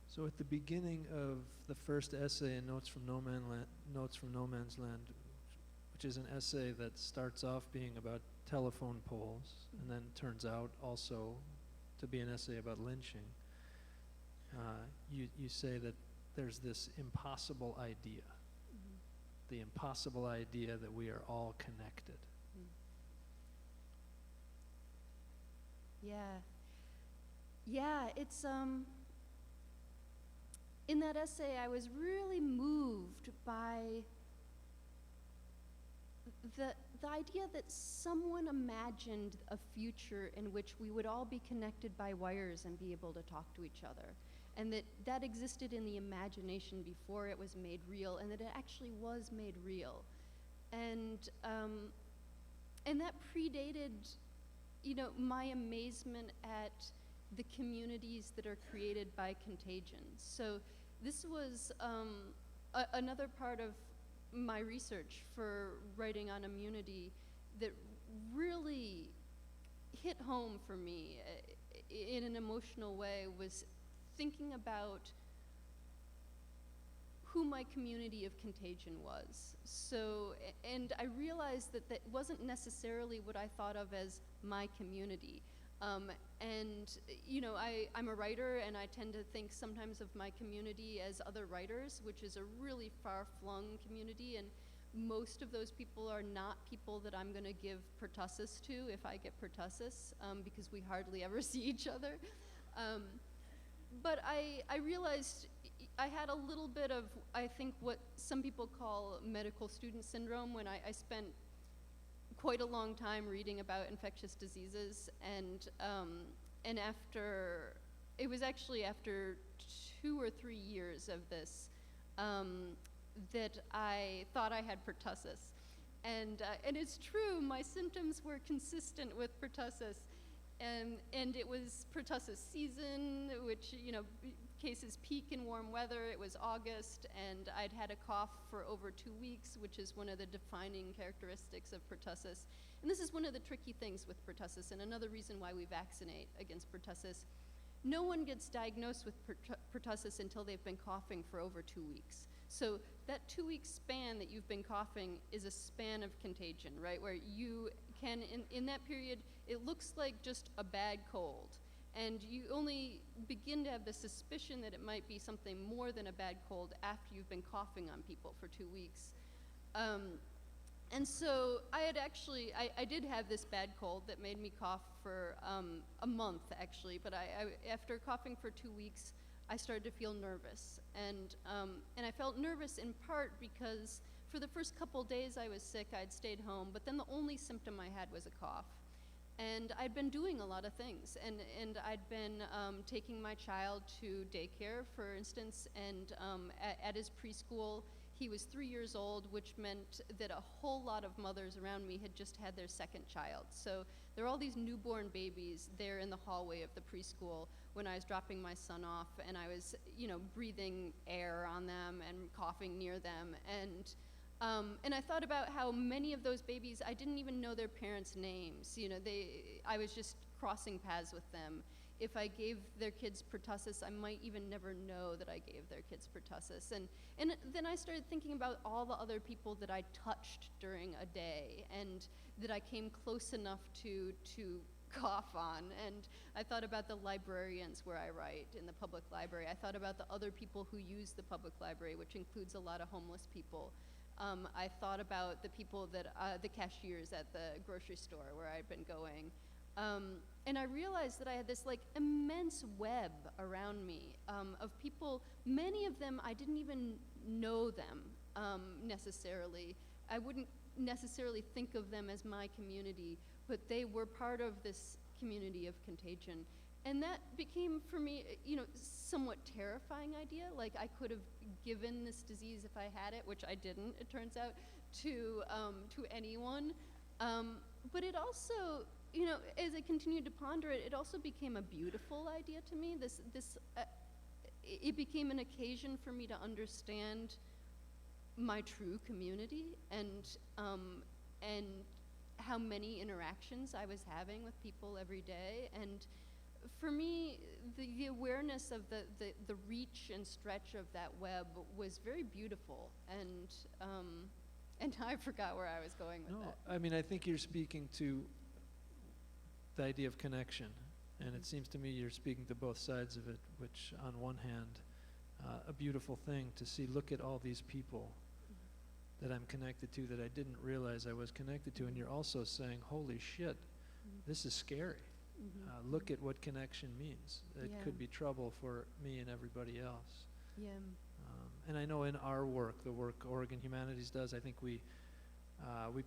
So at the beginning of the first essay in Notes from No Man's Land, which is an essay that starts off being about telephone poles and then turns out also to be an essay about lynching, you say that there's this impossible idea, the impossible idea that we are all connected. Yeah, it's, in that essay I was really moved by the idea that someone imagined a future in which we would all be connected by wires and be able to talk to each other, and that existed in the imagination before it was made real, and that it actually was made real. And that predated my amazement at the communities that are created by contagion. So this was another part of my research for writing on immunity that really hit home for me in an emotional way, was thinking about who my community of contagion was. So, and I realized that that wasn't necessarily what I thought of as my community. And I'm a writer, and I tend to think sometimes of my community as other writers, which is a really far-flung community, and most of those people are not people that I'm gonna give pertussis to if I get pertussis, because we hardly ever see each other. But I realized I had a little bit of, I think, what some people call medical student syndrome, when I spent quite a long time reading about infectious diseases, and after, it was actually after 2 or 3 years of this, that I thought I had pertussis. And it's true, my symptoms were consistent with pertussis. And it was pertussis season, which, cases peak in warm weather. It was August, and I'd had a cough for over 2 weeks, which is one of the defining characteristics of pertussis. And this is one of the tricky things with pertussis, and another reason why we vaccinate against pertussis. No one gets diagnosed with pertussis until they've been coughing for over 2 weeks. So that 2-week span that you've been coughing is a span of contagion, right? Where you can, in that period, it looks like just a bad cold. And you only begin to have the suspicion that it might be something more than a bad cold after you've been coughing on people for 2 weeks. And so I had actually, I did have this bad cold that made me cough for a month, actually. But after coughing for 2 weeks, I started to feel nervous. And I felt nervous in part because for the first couple days I was sick, I'd stayed home, but then the only symptom I had was a cough. And I'd been doing a lot of things, and I'd been taking my child to daycare, for instance, and at his preschool, he was 3 years old, which meant that a whole lot of mothers around me had just had their second child. So there were all these newborn babies there in the hallway of the preschool when I was dropping my son off, and I was, breathing air on them and coughing near them. And I thought about how many of those babies, I didn't even know their parents' names. I was just crossing paths with them. If I gave their kids pertussis, I might even never know that I gave their kids pertussis. And then I started thinking about all the other people that I touched during a day and that I came close enough to cough on. And I thought about the librarians where I write in the public library. I thought about the other people who use the public library, which includes a lot of homeless people. I thought about the people that, the cashiers at the grocery store where I'd been going. And I realized that I had this immense web around me of people. Many of them, I didn't even know them necessarily. I wouldn't necessarily think of them as my community, but they were part of this community of contagion. And that became, for me, somewhat terrifying idea. Like, I could have given this disease, if I had it, which I didn't, it turns out, to anyone. But it also, as I continued to ponder it, it also became a beautiful idea to me. It became an occasion for me to understand my true community and how many interactions I was having with people every day. And for me, the awareness of the reach and stretch of that web was very beautiful, and I forgot where I was going with that. I mean, I think you're speaking to the idea of connection, and it seems to me you're speaking to both sides of it, which on one hand, a beautiful thing to see, look at all these people that I'm connected to that I didn't realize I was connected to, and you're also saying, holy shit, this is scary. Look at what connection means. It could be trouble for me and everybody else. Yeah. And I know in our work, the work Oregon Humanities does, I think we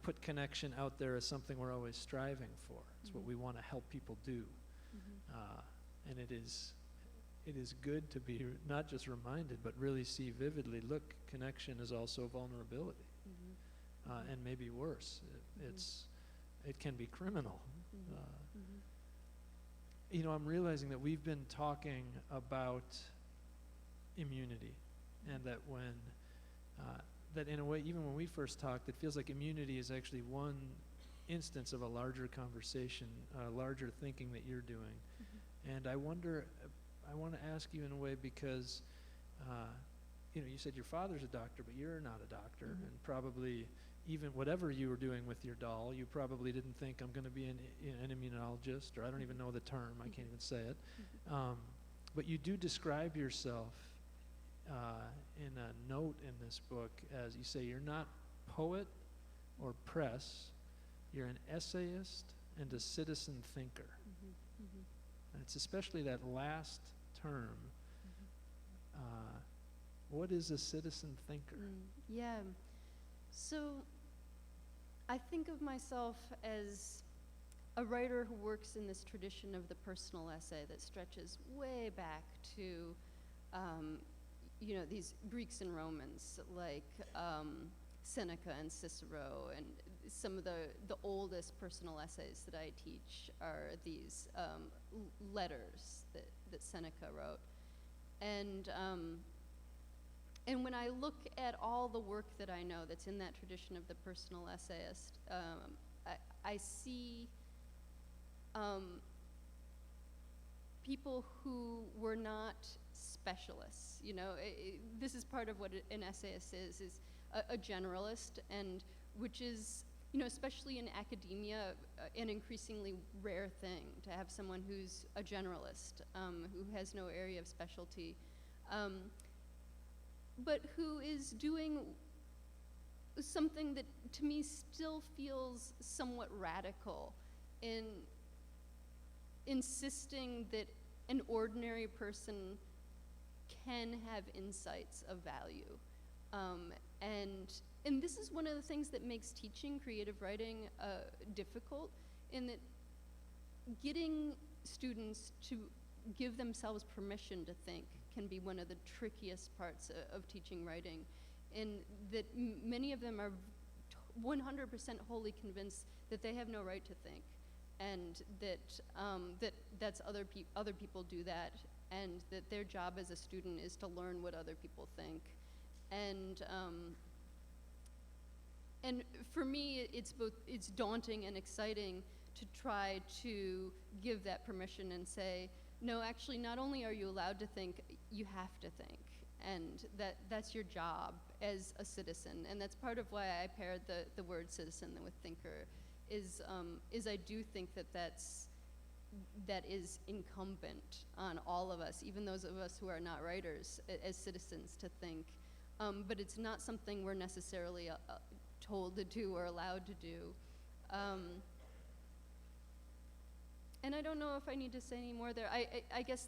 put connection out there as something we're always striving for. It's what we want to help people do. And it is good to be not just reminded, but really see vividly, look, connection is also vulnerability. And maybe worse. It can be criminal. I'm realizing that we've been talking about immunity, and that that in a way, even when we first talked, it feels like immunity is actually one instance of a larger conversation, larger thinking that you're doing. And I want to ask you in a way, because you said your father's a doctor, but you're not a doctor, and probably even whatever you were doing with your doll, you probably didn't think, I'm going to be an immunologist, or I don't even know the term, I can't even say it. But you do describe yourself in a note in this book as, you say, you're not poet or press, you're an essayist and a citizen thinker. And it's especially that last term. What is a citizen thinker? Yeah. So I think of myself as a writer who works in this tradition of the personal essay that stretches way back to, these Greeks and Romans, like Seneca and Cicero, and some of the oldest personal essays that I teach are these letters that Seneca wrote. And when I look at all the work that I know that's in that tradition of the personal essayist, I see people who were not specialists. This is part of what an essayist is a generalist, and which is, especially in academia, an increasingly rare thing to have someone who's a generalist, who has no area of specialty. But who is doing something that to me still feels somewhat radical in insisting that an ordinary person can have insights of value. And this is one of the things that makes teaching creative writing difficult, in that getting students to give themselves permission to think can be one of the trickiest parts of teaching writing, and that many of them are 100% wholly convinced that they have no right to think, and that's other people do that, and that their job as a student is to learn what other people think. And for me, it's daunting and exciting to try to give that permission and say, no, actually, not only are you allowed to think, you have to think, and that's your job as a citizen. And that's part of why I paired the word citizen with thinker, is I do think that is incumbent on all of us, even those of us who are not writers, as citizens, to think. But it's not something we're necessarily told to do or allowed to do. And I don't know if I need to say any more there. I guess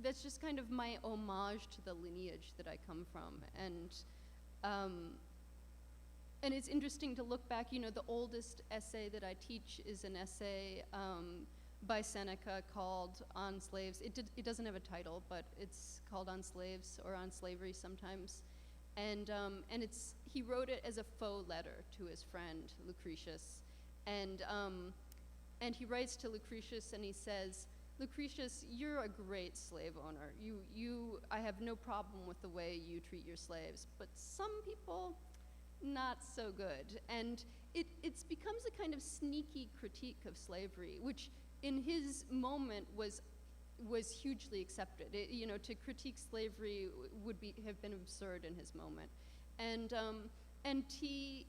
that's just kind of my homage to the lineage that I come from. And it's interesting to look back. The oldest essay that I teach is an essay by Seneca called On Slaves. It doesn't have a title, but it's called On Slaves, or On Slavery sometimes. And he wrote it as a faux letter to his friend Lucretius. And he writes to Lucretius and he says, Lucretius, you're a great slave owner. I have no problem with the way you treat your slaves, but some people, not so good. And it becomes a kind of sneaky critique of slavery, which in his moment was hugely accepted. To critique slavery would have been absurd in his moment. And he,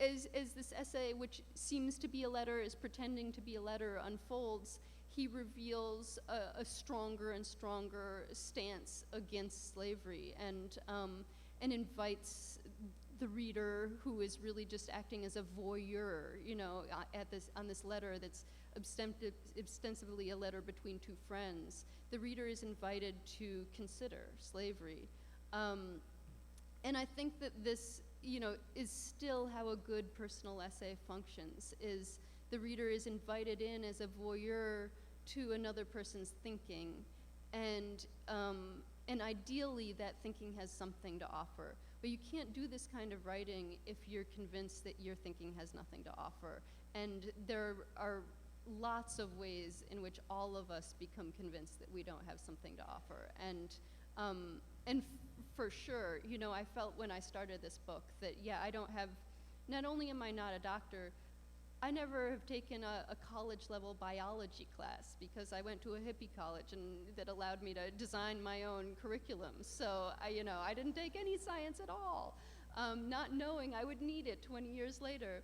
as this essay, which seems to be a letter, is pretending to be a letter, unfolds, he reveals a stronger and stronger stance against slavery, and invites the reader, who is really just acting as a voyeur, on this letter that's ostensibly a letter between two friends. The reader is invited to consider slavery. And I think that this, is still how a good personal essay functions, is the reader is invited in as a voyeur to another person's thinking, and ideally that thinking has something to offer. But you can't do this kind of writing if you're convinced that your thinking has nothing to offer. And there are lots of ways in which all of us become convinced that we don't have something to offer. And for sure, you know, I felt when I started this book that, yeah, I don't have, not only am I not a doctor, I never have taken a college level biology class because I went to a hippie college and that allowed me to design my own curriculum. So I didn't take any science at all, not knowing I would need it 20 years later.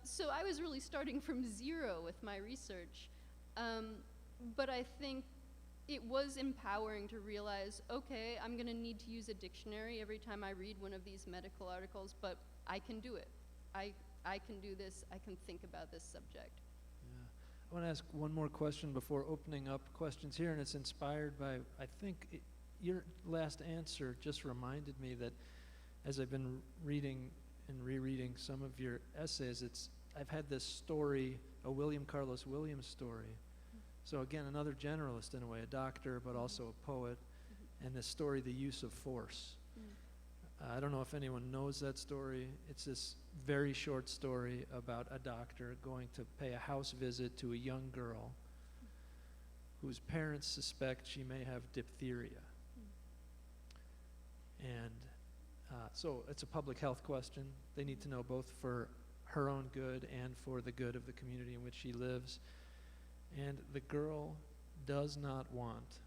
So I was really starting from zero with my research. But I think it was empowering to realize, okay, I'm gonna need to use a dictionary every time I read one of these medical articles, but I can do it. I can do this, I can think about this subject. Yeah. I want to ask one more question before opening up questions here, and it's inspired by, I think, your last answer just reminded me that as I've been reading and rereading some of your essays, I've had this story, a William Carlos Williams story. So again, another generalist in a way, a doctor, but also a poet, and this story, The Use of Force. I don't know if anyone knows that story. It's this very short story about a doctor going to pay a house visit to a young girl whose parents suspect she may have diphtheria. And so it's a public health question. They need to know both for her own good and for the good of the community in which she lives. And the girl does not want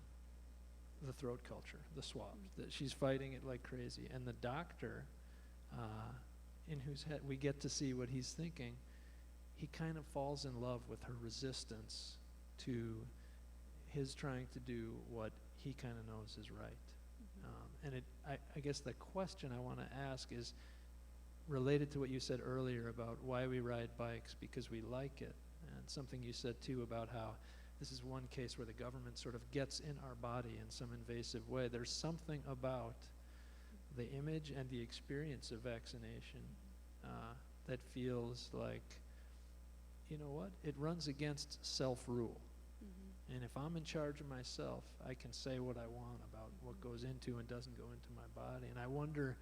the throat culture, the swab. She's fighting it like crazy. And the doctor, in whose head we get to see what he's thinking, he kind of falls in love with her resistance to his trying to do what he kind of knows is right. And I guess the question I want to ask is related to what you said earlier about why we ride bikes, because we like it. And something you said too about how this is one case where the government sort of gets in our body in some invasive way. There's something about the image and the experience of vaccination that feels like, you know what, it runs against self-rule. And if I'm in charge of myself, I can say what I want about what goes into and doesn't go into my body. And I wonder,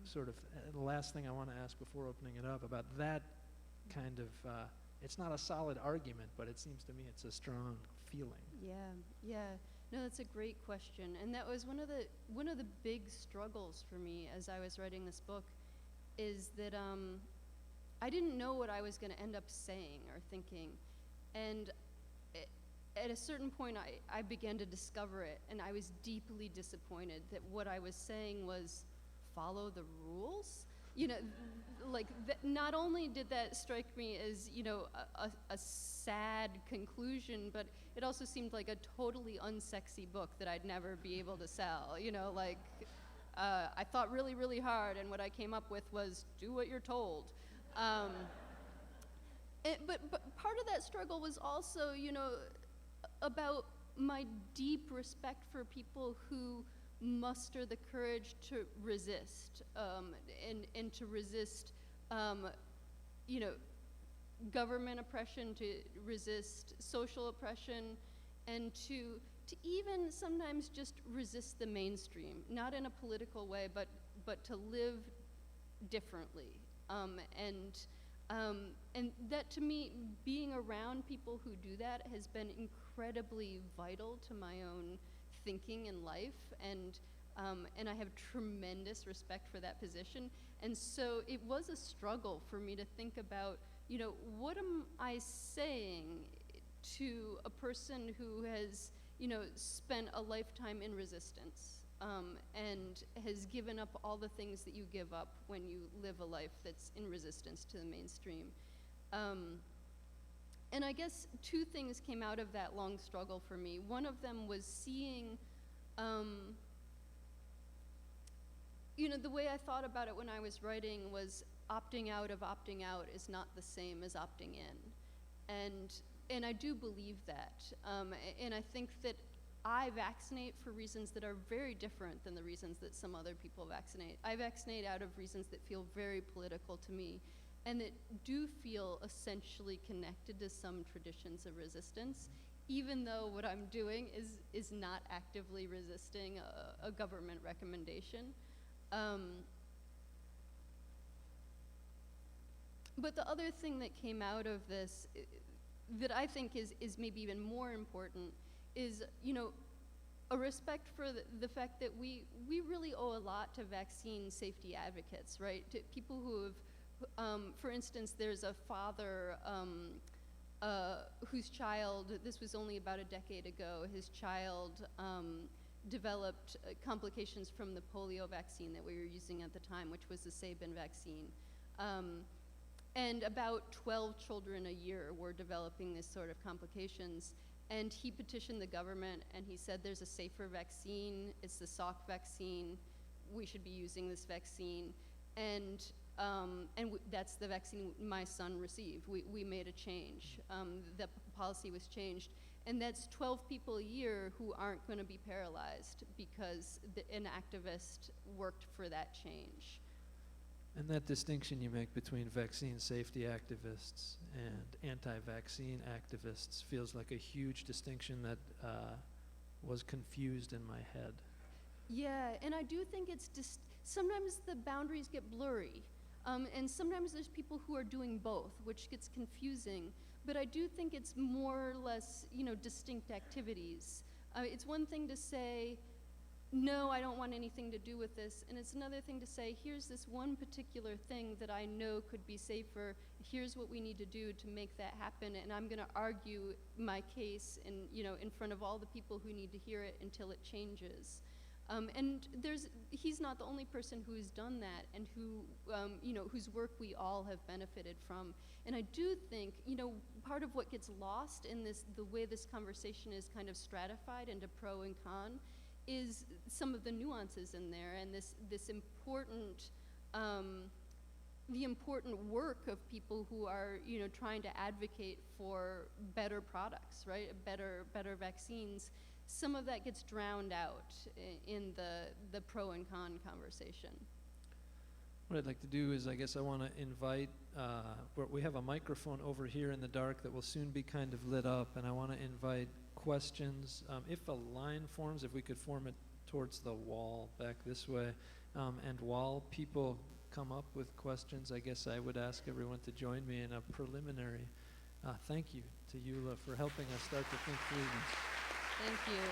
sort of, the last thing I want to ask before opening it up about that kind of, it's not a solid argument, but it seems to me it's a strong feeling. Yeah. No, that's a great question. And that was one of the big struggles for me as I was writing this book, is that I didn't know what I was going to end up saying or thinking. And at a certain point, I began to discover it, and I was deeply disappointed that what I was saying was follow the rules. You know, like, not only did that strike me as, you know, a sad conclusion, but it also seemed like a totally unsexy book that I'd never be able to sell. You know, like, I thought really, really hard, and what I came up with was do what you're told. But part of that struggle was also, you know, about my deep respect for people who muster the courage to resist, and to resist, you know, government oppression, to resist social oppression, and to even sometimes just resist the mainstream, not in a political way, but to live differently. And that, to me, being around people who do that has been incredibly vital to my own thinking in life, and I have tremendous respect for that position. And so it was a struggle for me to think about, you know, what am I saying to a person who has, you know, spent a lifetime in resistance, and has given up all the things that you give up when you live a life that's in resistance to the mainstream. And I guess two things came out of that long struggle for me. One of them was seeing, you know, the way I thought about it when I was writing was opting out of opting out is not the same as opting in. And I do believe that. And I think that I vaccinate for reasons that are very different than the reasons that some other people vaccinate. I vaccinate out of reasons that feel very political to me, and that do feel essentially connected to some traditions of resistance, even though what I'm doing is not actively resisting a government recommendation. But the other thing that came out of this that I think is maybe even more important is, a respect for the fact that we really owe a lot to vaccine safety advocates, right? To people who have, for instance, there's a father whose child, this was only about a decade ago, his child developed complications from the polio vaccine that we were using at the time, which was the Sabin vaccine. And about 12 children a year were developing this sort of complications. And he petitioned the government and he said, there's a safer vaccine, it's the Salk vaccine, we should be using this vaccine. And that's the vaccine my son received. We made a change. The policy was changed. And that's 12 people a year who aren't going to be paralyzed because an activist worked for that change. And that distinction you make between vaccine safety activists and anti-vaccine activists feels like a huge distinction that was confused in my head. Yeah, and I do think it's sometimes the boundaries get blurry. And sometimes there's people who are doing both, which gets confusing. But I do think it's more or less, distinct activities. It's one thing to say, no, I don't want anything to do with this. And it's another thing to say, here's this one particular thing that I know could be safer. Here's what we need to do to make that happen. And I'm going to argue my case in front of all the people who need to hear it until it changes. And he's not the only person who has done that and whose work we all have benefited from. And I do think, part of what gets lost in the way this conversation is kind of stratified into pro and con is some of the nuances in there and this important, the important work of people who are, trying to advocate for better products, right? Better vaccines. Some of that gets drowned out in the pro and con conversation. What I'd like to do is, I guess I want to invite, we have a microphone over here in the dark that will soon be kind of lit up, and I want to invite questions. If a line forms, if we could form it towards the wall back this way, and while people come up with questions, I guess I would ask everyone to join me in a preliminary thank you to Eula for helping us start to think through this. Thank you.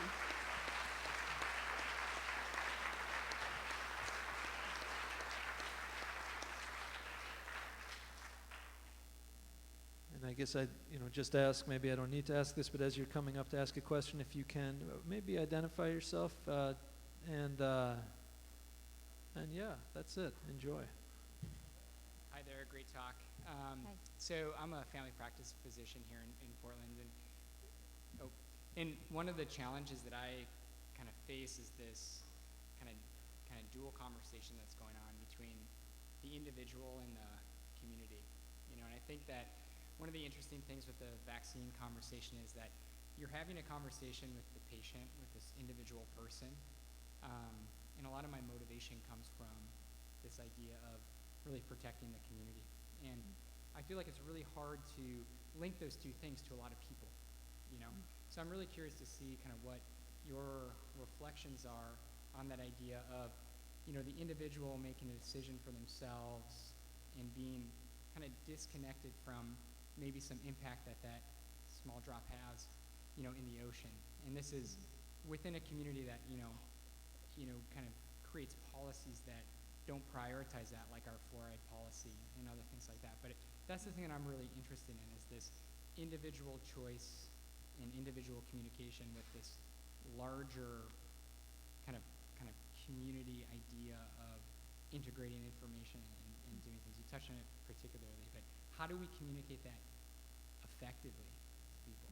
And I guess I'd just ask, maybe I don't need to ask this, but as you're coming up to ask a question, if you can maybe identify yourself, and yeah, that's it. Enjoy. Hi there, great talk. Hi. So I'm a family practice physician here in Portland, and one of the challenges that I kind of face is this kind of dual conversation that's going on between the individual and the community. And I think that one of the interesting things with the vaccine conversation is that you're having a conversation with the patient, with this individual person, and a lot of my motivation comes from this idea of really protecting the community. And I feel like it's really hard to link those two things to a lot of people, So I'm really curious to see kind of what your reflections are on that idea of, the individual making a decision for themselves and being kind of disconnected from maybe some impact that small drop has, in the ocean. And this is within a community that, kind of creates policies that don't prioritize that, like our fluoride policy and other things like that. But that's the thing that I'm really interested in, is this individual choice and individual communication with this larger kind of community idea of integrating information and doing things. You touched on it particularly, but how do we communicate that effectively to people?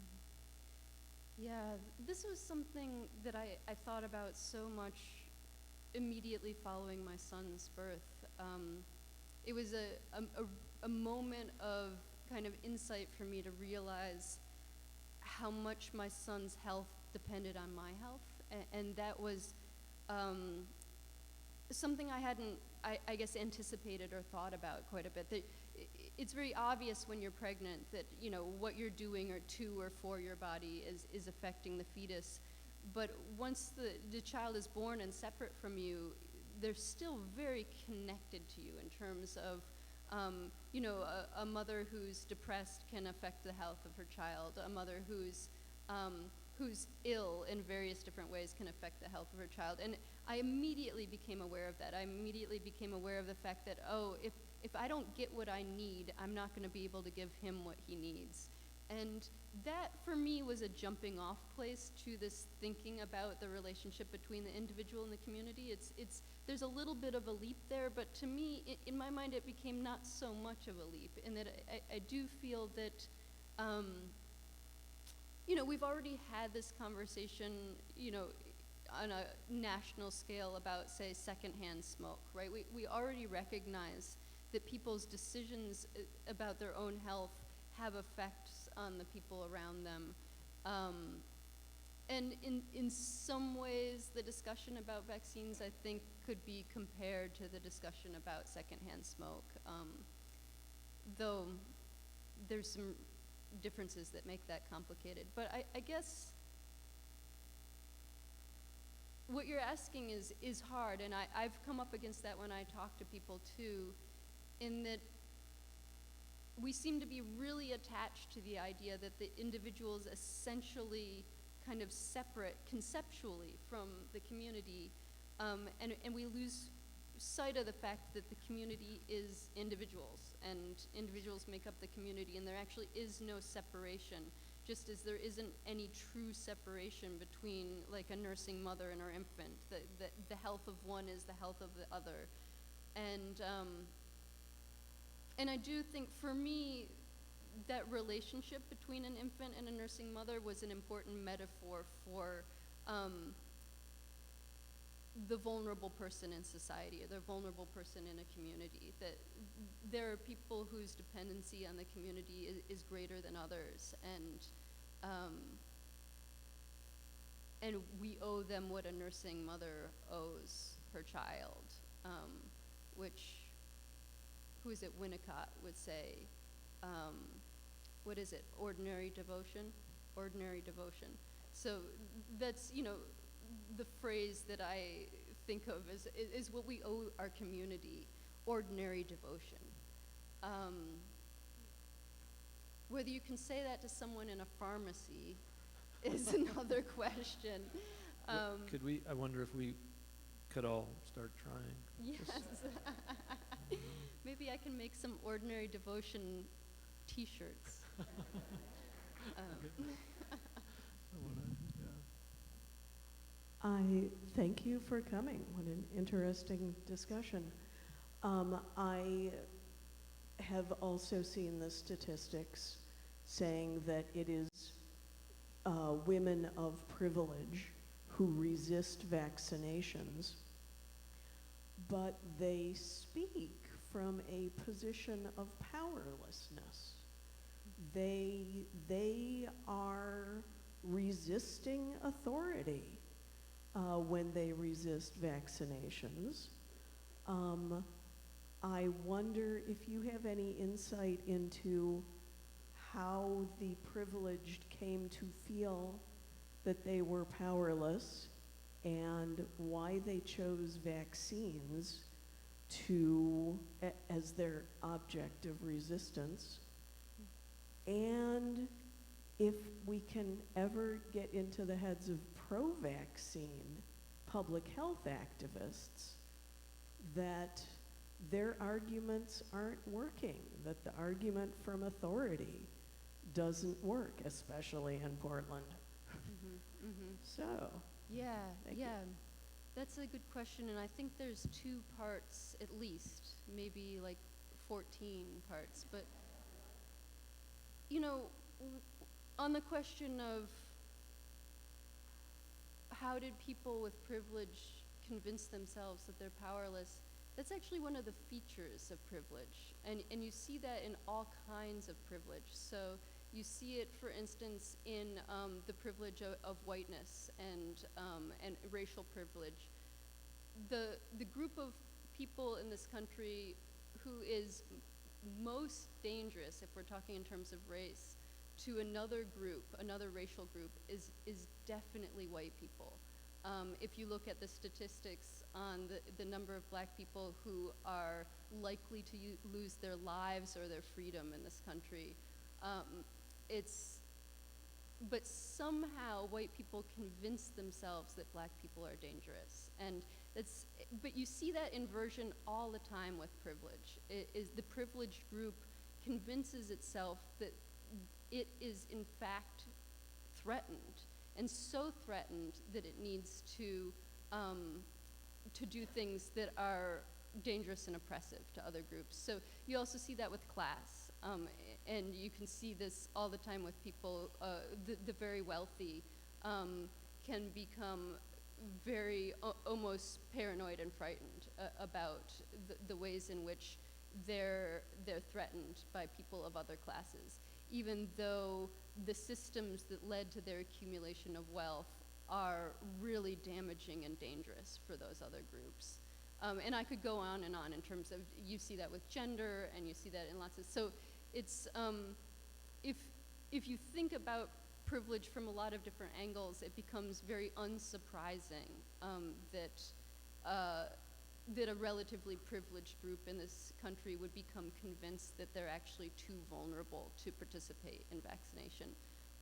Yeah, this was something that I thought about so much immediately following my son's birth. It was a moment of kind of insight for me to realize how much my son's health depended on my health, and that was something I hadn't, I guess, anticipated or thought about quite a bit. That it's very obvious when you're pregnant that what you're doing to or for your body is affecting the fetus. But once the child is born and separate from you, they're still very connected to you in terms of You know, a mother who's depressed can affect the health of her child. A mother who's ill in various different ways can affect the health of her child. And I immediately became aware of that. I immediately became aware of the fact that, oh, if I don't get what I need, I'm not going to be able to give him what he needs. And that, for me, was a jumping off place to this thinking about the relationship between the individual and the community. There's a little bit of a leap there, but to me, in my mind, it became not so much of a leap, in that I do feel that, you know, we've already had this conversation, you know, on a national scale about, say, secondhand smoke, right? We already recognize that people's decisions about their own health have effects on the people around them. And in some ways, the discussion about vaccines, I think, could be compared to the discussion about secondhand smoke, though there's some differences that make that complicated. But I guess what you're asking is hard, and I've come up against that when I talk to people too, in that we seem to be really attached to the idea that the individual is essentially kind of separate conceptually from the community, and we lose sight of the fact that the community is individuals, and individuals make up the community, and there actually is no separation, just as there isn't any true separation between, like, a nursing mother and her infant. The health of one is the health of the other. And I do think, for me, that relationship between an infant and a nursing mother was an important metaphor for the vulnerable person in society, or the vulnerable person in a community. That there are people whose dependency on the community is greater than others, and we owe them what a nursing mother owes her child, which, who is it, Winnicott would say, what is it, ordinary devotion? Ordinary devotion. So that's, you know, the phrase that I think of is what we owe our community, ordinary devotion. Whether you can say that to someone in a pharmacy is another question. Could we, I wonder if we could all start trying. Yes. Maybe I can make some ordinary devotion t-shirts. I thank you for coming. What an interesting discussion. I have also seen the statistics saying that it is women of privilege who resist vaccinations, but they speak from a position of powerlessness. They are resisting authority when they resist vaccinations. I wonder if you have any insight into how the privileged came to feel that they were powerless and why they chose vaccines as their object of resistance, and if we can ever get into the heads of pro-vaccine public health activists that their arguments aren't working, that the argument from authority doesn't work, especially in Portland. So, thank you. That's a good question, and I think there's 2 parts at least, maybe like 14 parts, but, you know, on the question of how did people with privilege convince themselves that they're powerless, that's actually one of the features of privilege, and you see that in all kinds of privilege. So you see it, for instance, in the privilege of whiteness and racial privilege. The group of people in this country who is most dangerous, if we're talking in terms of race, to another group, another racial group, is definitely white people. If you look at the statistics on the number of black people who are likely to lose their lives or their freedom in this country, but somehow white people convince themselves that black people are dangerous. And but you see that inversion all the time with privilege. It is the privileged group convinces itself that it is in fact threatened, and so threatened that it needs to do things that are dangerous and oppressive to other groups. So you also see that with class, and you can see this all the time with people, the very wealthy can become very almost paranoid and frightened about the ways in which they're threatened by people of other classes, even though the systems that led to their accumulation of wealth are really damaging and dangerous for those other groups. And I could go on and on in terms of, you see that with gender, and you see that in lots of, so it's, if you think about privilege from a lot of different angles, it becomes very unsurprising that a relatively privileged group in this country would become convinced that they're actually too vulnerable to participate in vaccination.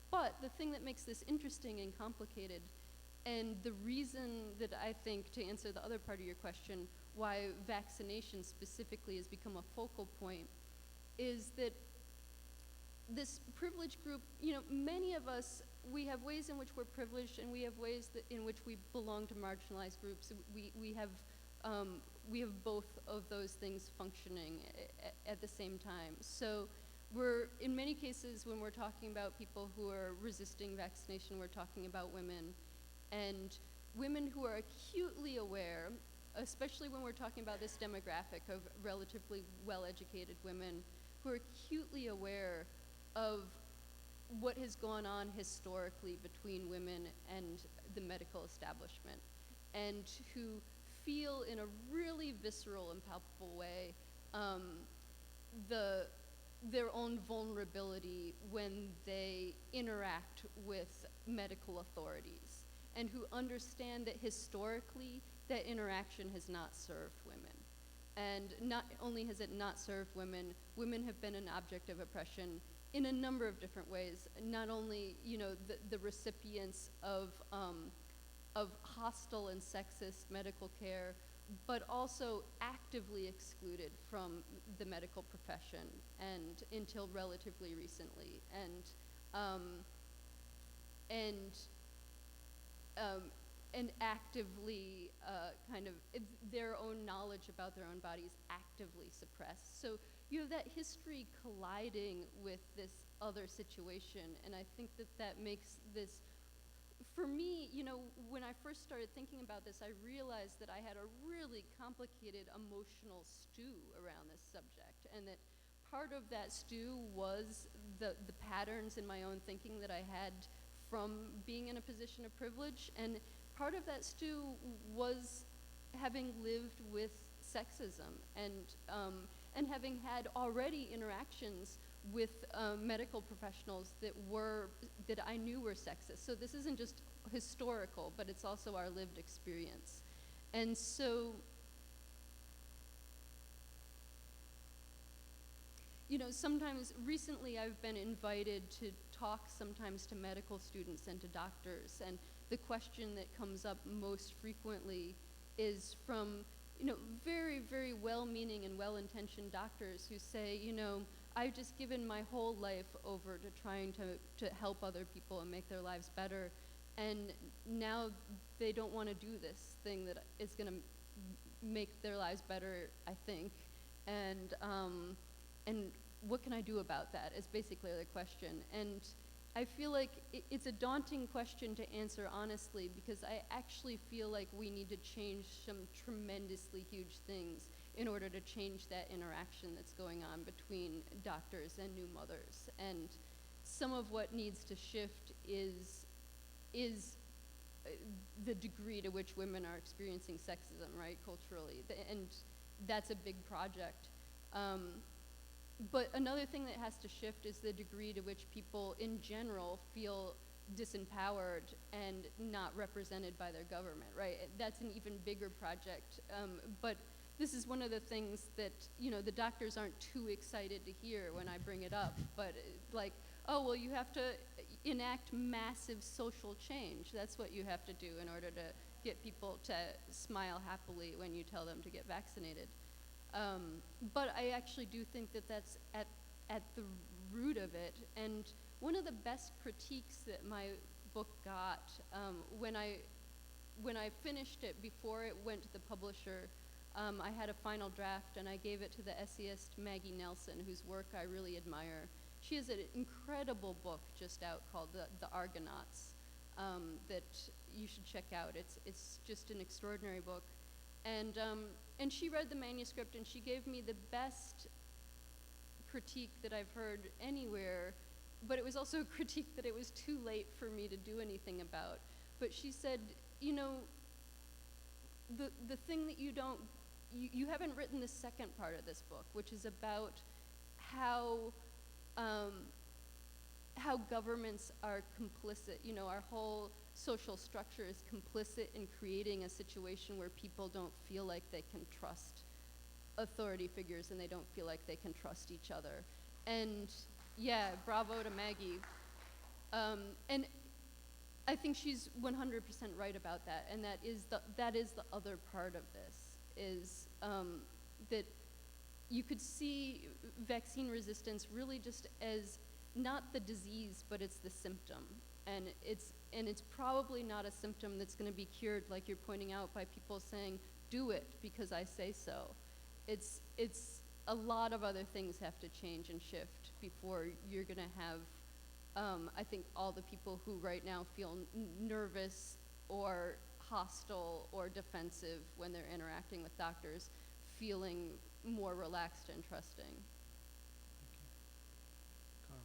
But the thing that makes this interesting and complicated, and the reason that I think, to answer the other part of your question, why vaccination specifically has become a focal point, is that this privileged group, many of us, we have ways in which we're privileged, and we have ways in which we belong to marginalized groups. We have both of those things functioning at the same time. So we're, in many cases, when we're talking about people who are resisting vaccination, we're talking about women. And women who are acutely aware, especially when we're talking about this demographic of relatively well-educated women, who are acutely aware of what has gone on historically between women and the medical establishment, and who feel in a really visceral and palpable way their own vulnerability when they interact with medical authorities, and who understand that historically that interaction has not served women. And not only has it not served women, women have been an object of oppression in a number of different ways. Not only, the recipients of hostile and sexist medical care, but also actively excluded from the medical profession, and until relatively recently, and actively their own knowledge about their own bodies actively suppressed. So you have that history colliding with this other situation, and I think that makes this, for me, when I first started thinking about this, I realized that I had a really complicated emotional stew around this subject, and that part of that stew was the patterns in my own thinking that I had from being in a position of privilege, and part of that stew was having lived with sexism and having had already interactions with medical professionals that I knew were sexist. So this isn't just historical, but it's also our lived experience. And so, sometimes recently I've been invited to talk sometimes to medical students and to doctors, and the question that comes up most frequently is from very, very well-meaning and well-intentioned doctors who say, I've just given my whole life over to trying to help other people and make their lives better, and now they don't want to do this thing that is going to make their lives better, I think, and what can I do about that is basically the question. And I feel like it's a daunting question to answer honestly, because I actually feel like we need to change some tremendously huge things in order to change that interaction that's going on between doctors and new mothers. And some of what needs to shift is the degree to which women are experiencing sexism, right, culturally. And that's a big project. But another thing that has to shift is the degree to which people in general feel disempowered and not represented by their government, right? That's an even bigger project. But this is one of the things that, the doctors aren't too excited to hear when I bring it up, but like, oh, well, you have to enact massive social change. That's what you have to do in order to get people to smile happily when you tell them to get vaccinated. But I actually do think that that's at the root of it. And one of the best critiques that my book got, when I finished it before it went to the publisher, I had a final draft and I gave it to the essayist Maggie Nelson, whose work I really admire. She has an incredible book just out called The Argonauts that you should check out. It's just an extraordinary book. And she read the manuscript and she gave me the best critique that I've heard anywhere, but it was also a critique that it was too late for me to do anything about. But she said, the thing that you haven't written the second part of this book, which is about how governments are complicit. Our whole social structure is complicit in creating a situation where people don't feel like they can trust authority figures and they don't feel like they can trust each other. And yeah, bravo to Maggie. And I think she's 100% right about that. And that is the other part of this, is that you could see vaccine resistance really just as not the disease, but it's the symptom. And it's probably not a symptom that's going to be cured, like you're pointing out, by people saying, do it because I say so. It's a lot of other things have to change and shift before you're going to have, I think, all the people who right now feel nervous or hostile or defensive when they're interacting with doctors feeling more relaxed and trusting. Carl,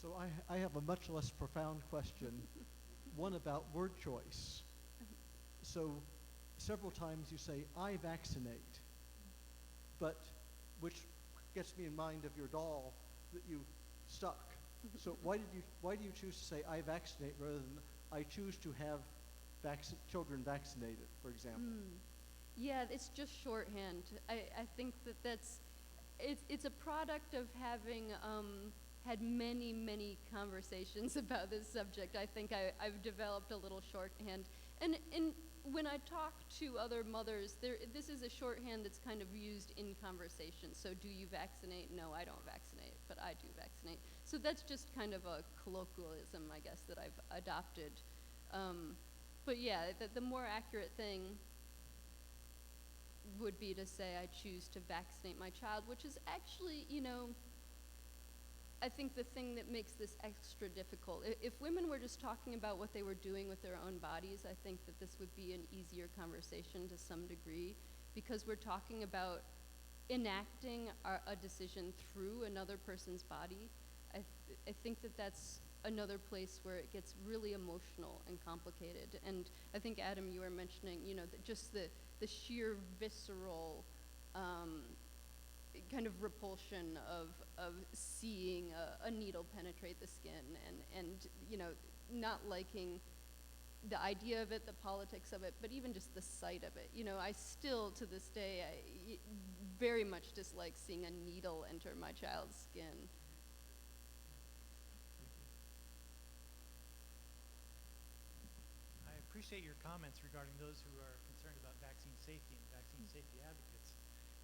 So I have a much less profound question, one about word choice. So several times you say, I vaccinate, but which gets me in mind of your doll that you stuck. So why do you choose to say I vaccinate rather than I choose to have children vaccinated, for example? Yeah, it's just shorthand. I think it's a product of having had many, many conversations about this subject. I think I've developed a little shorthand. And when I talk to other mothers, this is a shorthand that's kind of used in conversation. So do you vaccinate? No, I don't vaccinate, but I do vaccinate. So that's just kind of a colloquialism, I guess, that I've adopted. But yeah, the more accurate thing would be to say I choose to vaccinate my child, which is actually, I think the thing that makes this extra difficult. If women were just talking about what they were doing with their own bodies, I think that this would be an easier conversation to some degree, because we're talking about enacting a decision through another person's body. I think that that's another place where it gets really emotional and complicated. And I think, Adam, you were mentioning, just the sheer visceral kind of repulsion of seeing a needle penetrate the skin and not liking the idea of it, the politics of it, but even just the sight of it. I still, to this day, I very much dislike seeing a needle enter my child's skin. I appreciate your comments regarding those who are concerned about vaccine safety and vaccine safety advocates,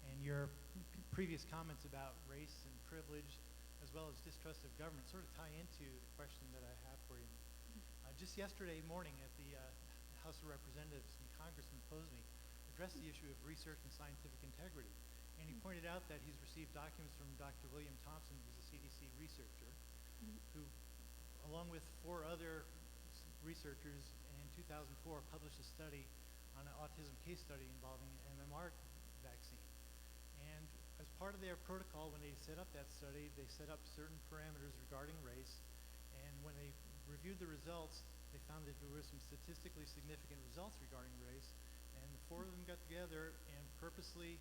and your previous comments about race and privilege, as well as distrust of government, sort of tie into the question that I have for you. Just yesterday morning at the House of Representatives, Congressman Posney addressed the issue of research and scientific integrity, and he pointed out that he's received documents from Dr. William Thompson, who's a CDC researcher, who, along with 4 other researchers, in 2004 published a study on an autism case study involving an MMR vaccine. And as part of their protocol, when they set up that study, they set up certain parameters regarding race, and when they reviewed the results, they found that there were some statistically significant results regarding race, and the 4 of them got together and purposely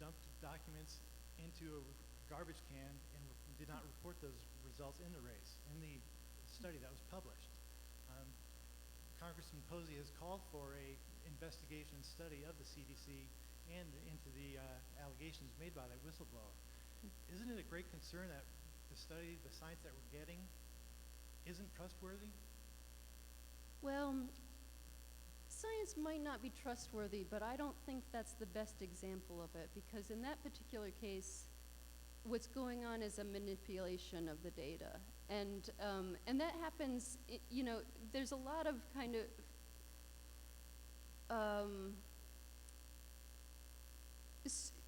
dumped documents into a garbage can and did not report those results in the race, in the study that was published. Congressman Posey has called for a investigation study of the CDC and into the allegations made by that whistleblower. Isn't it a great concern that the study, the science that we're getting, isn't trustworthy? Well, science might not be trustworthy, but I don't think that's the best example of it, because in that particular case, what's going on is a manipulation of the data. And that happens, you know, there's a lot of kind of,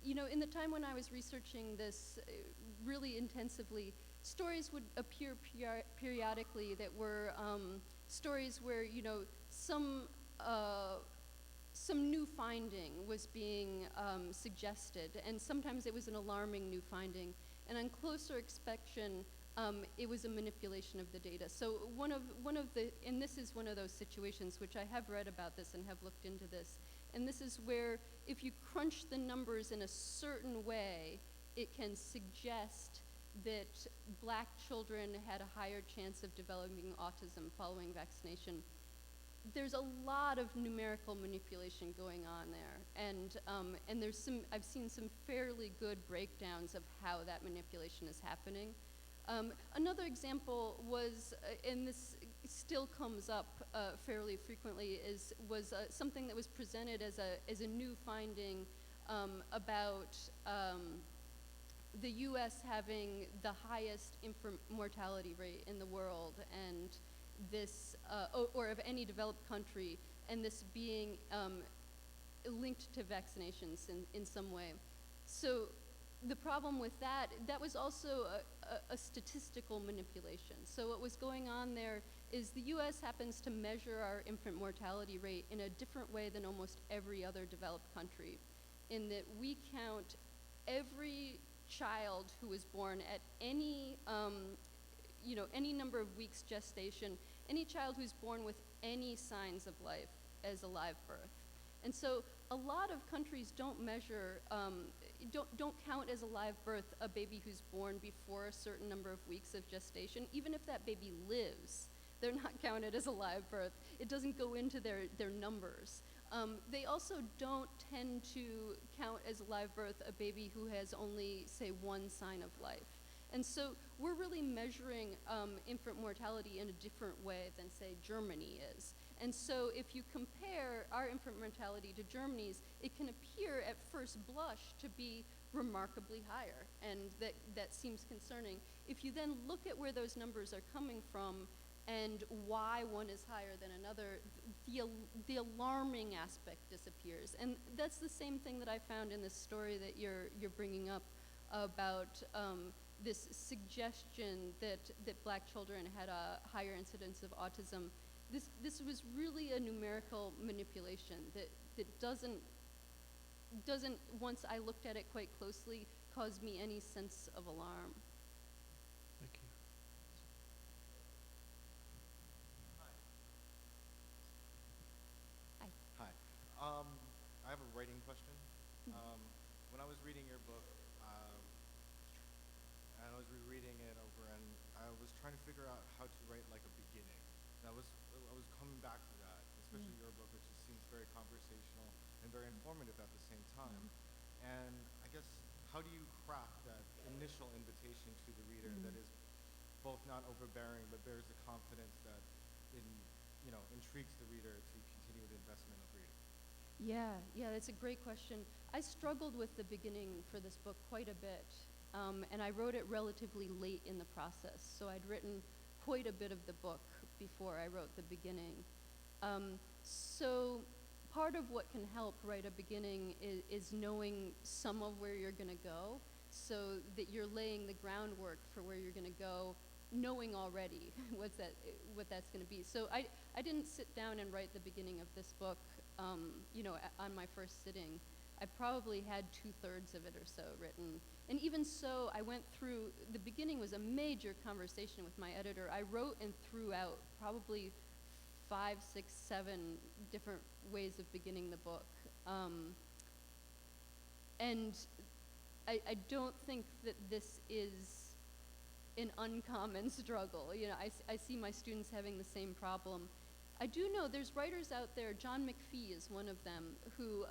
you know, in the time when I was researching this really intensively, stories would appear periodically that were stories where, you know, some new finding was being suggested, and sometimes it was an alarming new finding. And on closer inspection, it was a manipulation of the data. So one of the, and this is one of those situations which I have read about this and have looked into this, and this is where if you crunch the numbers in a certain way, it can suggest that black children had a higher chance of developing autism following vaccination. There's a lot of numerical manipulation going on there, and there's some, I've seen some fairly good breakdowns of how that manipulation is happening. Another example was, and this still comes up fairly frequently, was something that was presented as a new finding about the U.S. having the highest infant mortality rate in the world, and this, or of any developed country, and this being linked to vaccinations in some way. So the problem with that was also a statistical manipulation. So what was going on there is the U.S. happens to measure our infant mortality rate in a different way than almost every other developed country, in that we count every child who was born at any, you know, any number of weeks gestation, any child who's born with any signs of life as a live birth. And so a lot of countries don't measure, don't count as a live birth a baby who's born before a certain number of weeks of gestation. Even if that baby lives, they're not counted as a live birth. It doesn't go into their numbers. They also don't tend to count as a live birth a baby who has only, say, one sign of life. And so we're really measuring infant mortality in a different way than, say, Germany is. And so if you compare our infant mortality to Germany's, it can appear at first blush to be remarkably higher, and that seems concerning. If you then look at where those numbers are coming from and why one is higher than another, the alarming aspect disappears. And that's the same thing that I found in this story that you're bringing up about this suggestion that black children had a higher incidence of autism. This was really a numerical manipulation that doesn't, once I looked at it quite closely, cause me any sense of alarm. Thank you. Hi. Hi. I have a writing question. When I was reading your book, and I was rereading it over, and I was trying to figure out how to write like a beginning. And I was coming back to that, especially your book, which seems very conversational and very informative at the same time. And I guess, how do you craft that initial invitation to the reader that is both not overbearing, but bears the confidence that intrigues the reader to continue the investment of reading? Yeah, that's a great question. I struggled with the beginning for this book quite a bit, and I wrote it relatively late in the process. So I'd written quite a bit of the book before I wrote the beginning. So part of what can help write a beginning is knowing some of where you're going to go, so that you're laying the groundwork for where you're going to go, knowing already what that's going to be. So I didn't sit down and write the beginning of this book, on my first sitting. I probably had 2/3 of it or so written. And even so, I went through, the beginning was a major conversation with my editor. I wrote and threw out probably 5, 6, 7 different ways of beginning the book. And I don't think that this is an uncommon struggle. You know, I see my students having the same problem. I do know there's writers out there, John McPhee is one of them, who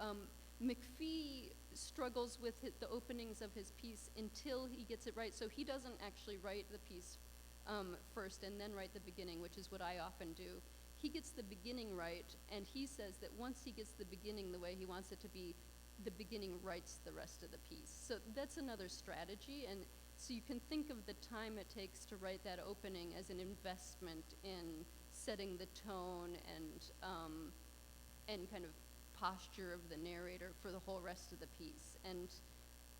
McPhee struggles with the openings of his piece until he gets it right. So he doesn't actually write the piece first and then write the beginning, which is what I often do. He gets the beginning right, and he says that once he gets the beginning the way he wants it to be, the beginning writes the rest of the piece. So that's another strategy, and so you can think of the time it takes to write that opening as an investment in setting the tone and kind of posture of the narrator for the whole rest of the piece. And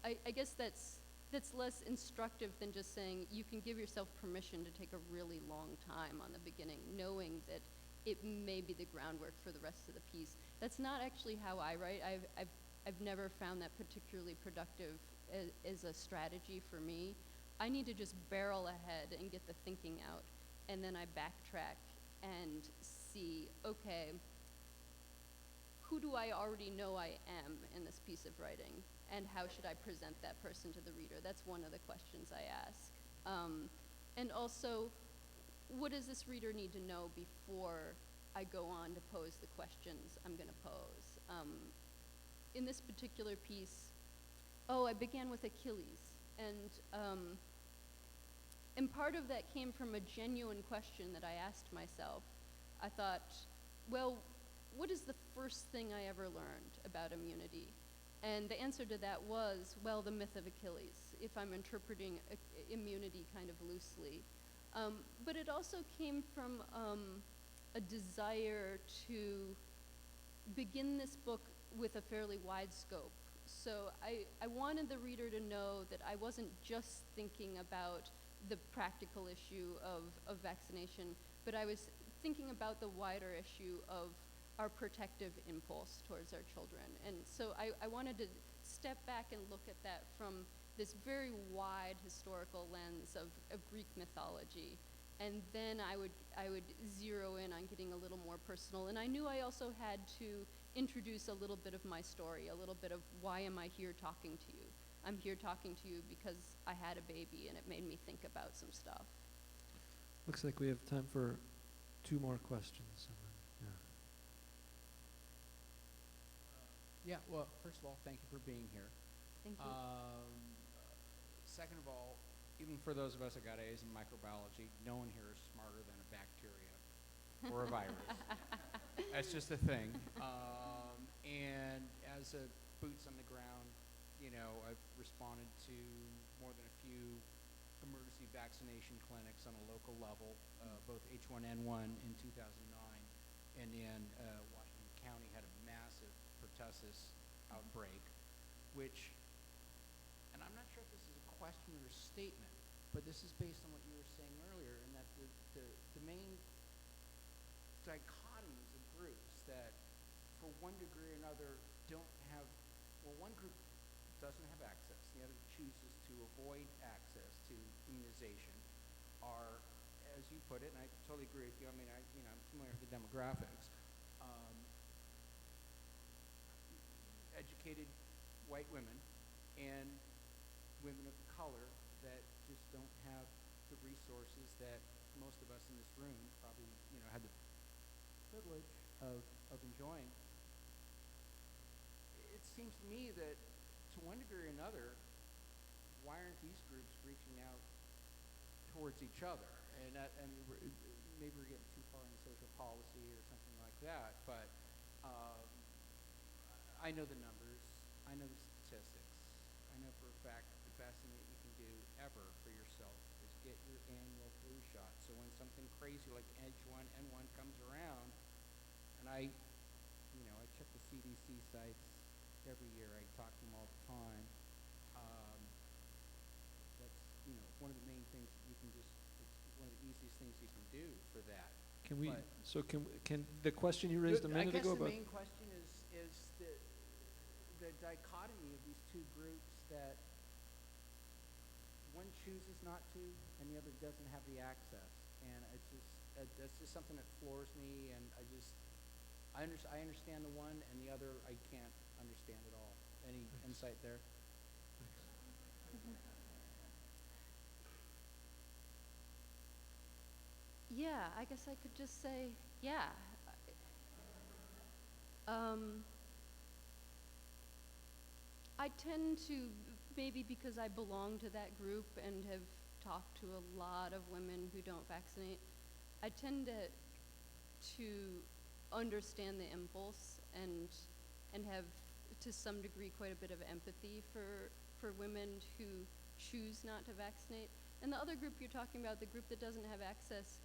I guess that's less instructive than just saying you can give yourself permission to take a really long time on the beginning, knowing that it may be the groundwork for the rest of the piece. That's not actually how I write. I've never found that particularly productive as a strategy for me. I need to just barrel ahead and get the thinking out, and then I backtrack and see, okay, who do I already know I am in this piece of writing, and how should I present that person to the reader? That's one of the questions I ask. And also, what does this reader need to know before I go on to pose the questions I'm going to pose? In this particular piece, I began with Achilles, and part of that came from a genuine question that I asked myself. I thought, well, what is the first thing I ever learned about immunity? And the answer to that was, well, the myth of Achilles, if I'm interpreting immunity kind of loosely. But it also came from a desire to begin this book with a fairly wide scope. So I wanted the reader to know that I wasn't just thinking about the practical issue of vaccination, but I was thinking about the wider issue of our protective impulse towards our children. And so I wanted to step back and look at that from this very wide historical lens of Greek mythology. And then I would zero in on getting a little more personal. And I knew I also had to introduce a little bit of my story, a little bit of why am I here talking to you? I'm here talking to you because I had a baby and it made me think about some stuff. Looks like we have time for 2 more questions. And then, Yeah, well, first of all, thank you for being here. Thank you. Second of all, even for those of us that got A's in microbiology, no one here is smarter than a bacteria or a virus. That's just a thing. And as a boots on the ground, you know, I've responded to more than a few emergency vaccination clinics on a local level, both H1N1 in 2009 and in Washington County had a massive pertussis outbreak, which, and I'm not sure if this is a question or a statement, but this is based on what you were saying earlier, and that the main dichotomies of groups that, for one degree or another, don't have, well, one group doesn't have access, the other chooses to avoid access to immunization, are, as you put it, and I totally agree with you, I mean, I'm familiar with the demographics, educated white women and women of color that just don't have the resources that most of us in this room probably, you know, had the privilege of enjoying. It seems to me that to one degree or another, why aren't these groups reaching out towards each other? And maybe we're getting too far into social policy or something like that, but I know the numbers, I know the statistics, I know for a fact that the best thing that you can do ever for yourself is get your annual flu shot. So when something crazy like H1N1 comes around, and I check the CDC sites every year, I talk to them all the time, that's, one of the main things that you can just, it's one of the easiest things you can do for that. can we? But- Can the question you raised a minute ago I guess the about? main question is the dichotomy of these two groups, that one chooses not to and the other doesn't have the access, and it's just that's just something that floors me, and I understand the one, and the other I can't understand at all. Any insight there? Yeah, I guess I could just say, yeah. I tend to, maybe because I belong to that group and have talked to a lot of women who don't vaccinate, I tend to understand the impulse and have, to some degree, quite a bit of empathy for women who choose not to vaccinate. And the other group you're talking about, the group that doesn't have access,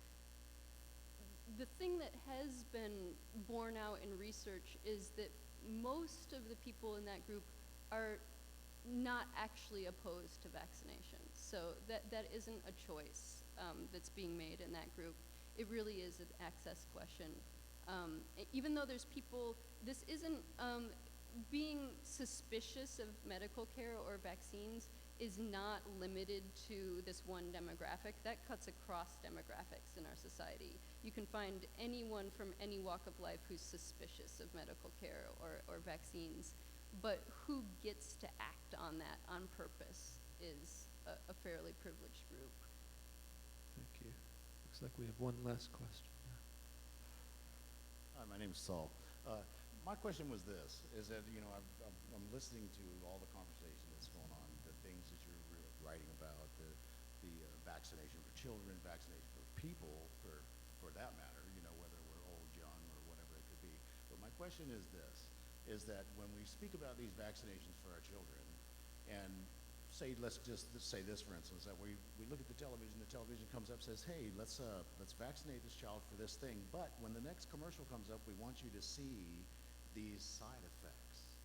the thing that has been borne out in research is that most of the people in that group are not actually opposed to vaccination. So that isn't a choice that's being made in that group. It really is an access question. Even though there's people, this isn't, being suspicious of medical care or vaccines is not limited to this one demographic. That cuts across demographics in our society. You can find anyone from any walk of life who's suspicious of medical care or vaccines, but who gets to act on that on purpose is a fairly privileged group. Thank you. Looks like we have one last question. Hi, my name is Saul. My question was this, is that, you know, I'm listening to all the conversation that's going on, the things that you're writing about, the vaccination for children, vaccination for people, for that matter, you know, whether we're old, young, or whatever it could be. But my question is this, is that when we speak about these vaccinations for our children, and say, let's just say this, for instance, that we look at the television comes up, says, hey, let's vaccinate this child for this thing, but when the next commercial comes up, we want you to see these side effects,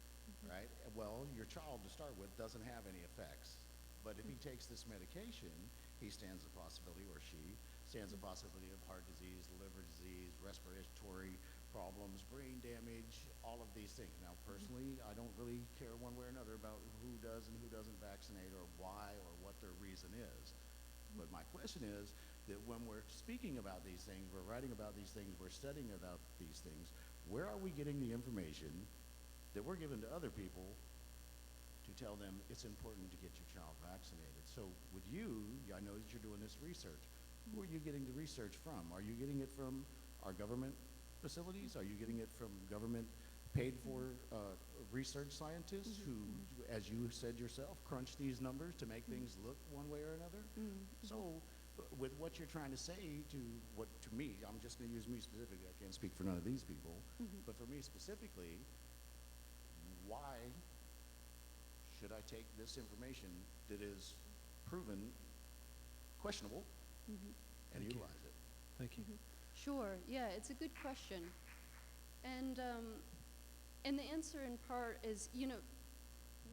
right? Well, your child to start with doesn't have any effects, but if he takes this medication, he stands the possibility, or she stands the possibility of heart disease, liver disease, respiratory problems, brain damage, all of these things. Now, personally, I don't really care one way or another about who does and who doesn't vaccinate, or why, or what their reason is. But my question is that when we're speaking about these things, we're writing about these things, we're studying about these things, where are we getting the information that we're giving to other people to tell them it's important to get your child vaccinated? So with you, I know that you're doing this research. Who are you getting the research from? Are you getting it from our government facilities? Are you getting it from government paid for research scientists who, as you said yourself, crunch these numbers to make things look one way or another? So with what you're trying to say to me, I'm just going to use me specifically, I can't speak for none of these people, but for me specifically, why should I take this information that is proven questionable and utilize it? Thank you. Sure, yeah, it's a good question. And the answer in part is, you know,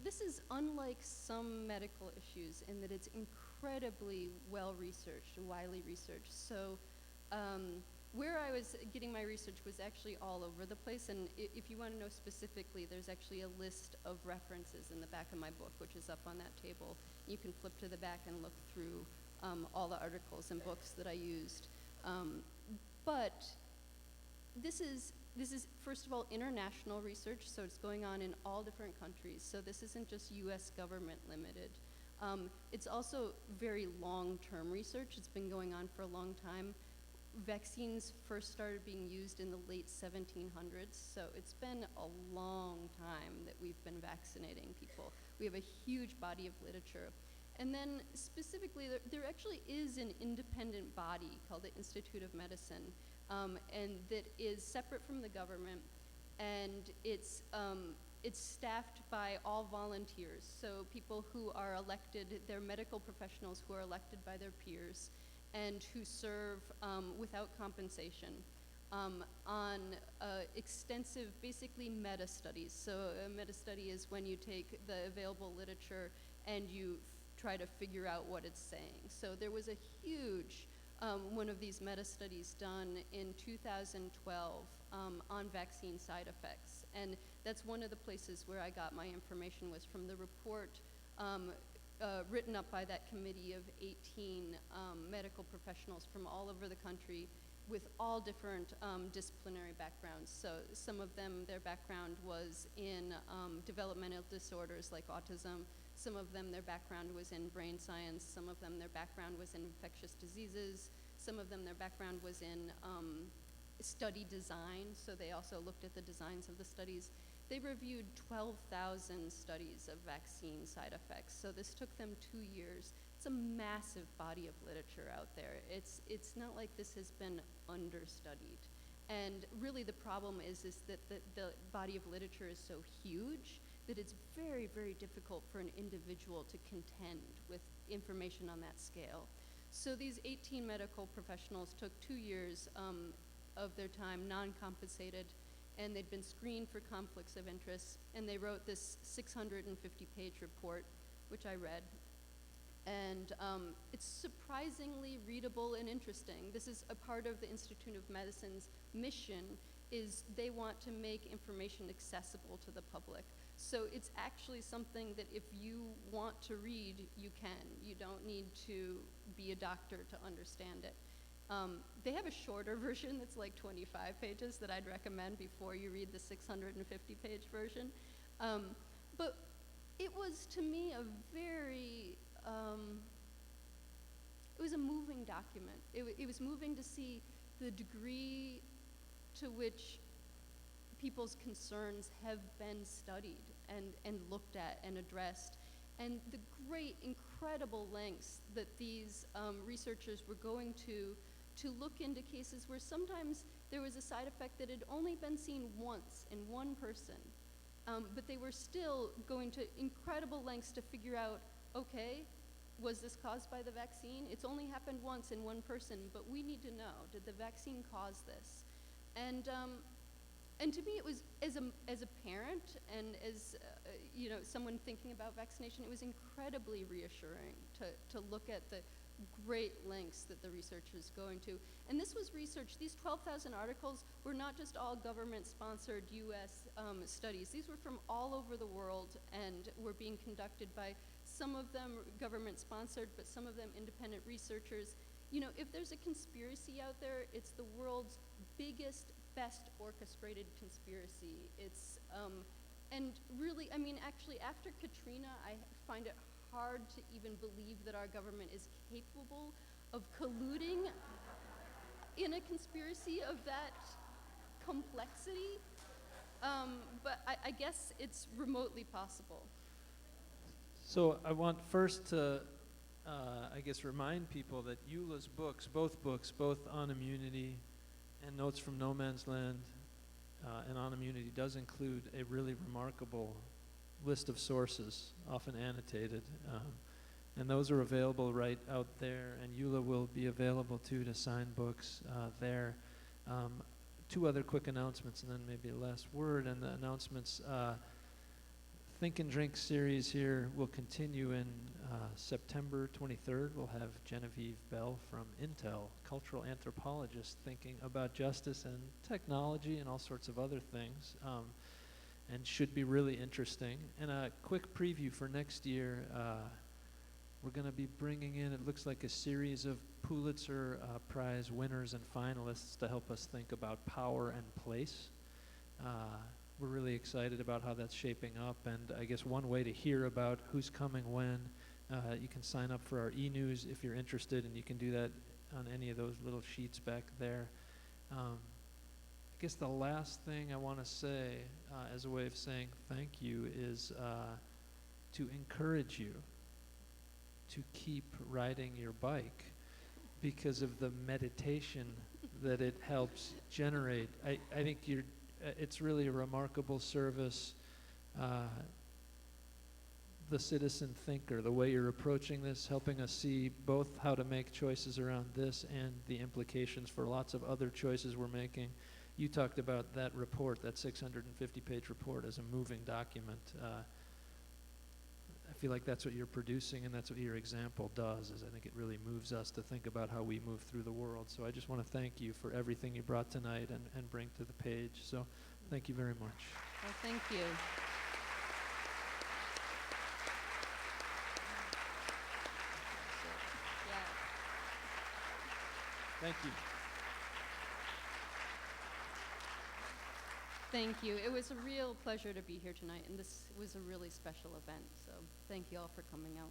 this is unlike some medical issues in that it's incredibly well-researched and widely researched. So where I was getting my research was actually all over the place, and if you want to know specifically, there's actually a list of references in the back of my book, which is up on that table. You can flip to the back and look through all the articles and books that I used. But this is, first of all, international research, so it's going on in all different countries. So this isn't just US government limited. It's also very long-term research. It's been going on for a long time. Vaccines first started being used in the late 1700s, so it's been a long time that we've been vaccinating people. We have a huge body of literature. And then specifically, there actually is an independent body called the Institute of Medicine, and that is separate from the government, and it's staffed by all volunteers, so people who are elected, they're medical professionals who are elected by their peers and who serve without compensation on extensive, basically meta-studies. So a meta-study is when you take the available literature and you try to figure out what it's saying. So there was a huge one of these meta-studies done in 2012 on vaccine side effects. And that's one of the places where I got my information, was from the report written up by that committee of 18 medical professionals from all over the country with all different disciplinary backgrounds. So some of them, their background was in developmental disorders like autism. Some of them, their background was in brain science. Some of them, their background was in infectious diseases. some of them, their background was in study design, so they also looked at the designs of the studies. They reviewed 12,000 studies of vaccine side effects, so this took them 2 years. It's a massive body of literature out there. It's not like this has been understudied. And really the problem is that the body of literature is so huge that it's very, very difficult for an individual to contend with information on that scale. So these 18 medical professionals took 2 years of their time, non-compensated, and they'd been screened for conflicts of interest, and they wrote this 650-page report, which I read. And it's surprisingly readable and interesting. This is a part of the Institute of Medicine's mission, is they want to make information accessible to the public. So it's actually something that if you want to read, you can. You don't need to be a doctor to understand it. They have a shorter version that's like 25 pages that I'd recommend before you read the 650-page version. But it was, to me, a very, it was a moving document. It was moving to see the degree to which people's concerns have been studied and looked at and addressed, and the great, incredible lengths that these researchers were going to look into cases where sometimes there was a side effect that had only been seen once in one person, but they were still going to incredible lengths to figure out, okay, was this caused by the vaccine? It's only happened once in one person, but we need to know, did the vaccine cause this? And to me, it was, as a parent and as someone thinking about vaccination, it was incredibly reassuring to look at the great lengths that the research is going to. And this was research, these 12,000 articles were not just all government-sponsored US studies. These were from all over the world and were being conducted by some of them government-sponsored, but some of them independent researchers. You know, if there's a conspiracy out there, it's the world's biggest, best orchestrated conspiracy. It's, and really, I mean, actually, after Katrina, I find it hard to even believe that our government is capable of colluding in a conspiracy of that complexity. But I guess it's remotely possible. So I want first to, I guess, remind people that Eula's books, both On Immunity and Notes from No Man's Land and On Immunity, does include a really remarkable list of sources, often annotated. And those are available right out there, and Eula will be available too to sign books there. 2 other quick announcements and then maybe a last word. And the announcements, Think and Drink series here will continue in September 23rd. We'll have Genevieve Bell from Intel, cultural anthropologist, thinking about justice and technology and all sorts of other things. And should be really interesting. And a quick preview for next year, we're going to be bringing in, it looks like, a series of Pulitzer Prize winners and finalists to help us think about power and place. We're really excited about how that's shaping up, and I guess one way to hear about who's coming when, you can sign up for our e-news if you're interested, and you can do that on any of those little sheets back there. I guess the last thing I want to say as a way of saying thank you is to encourage you to keep riding your bike because of the meditation that it helps generate. I think it's really a remarkable service. The citizen thinker, the way you're approaching this, helping us see both how to make choices around this and the implications for lots of other choices we're making. You talked about that report, that 650-page report, as a moving document. I feel like that's what you're producing, and that's what your example does, is I think it really moves us to think about how we move through the world. So I just want to thank you for everything you brought tonight and bring to the page. So thank you very much. Well, thank you. Yeah. Thank you. Thank you. It was a real pleasure to be here tonight, and this was a really special event, so thank you all for coming out.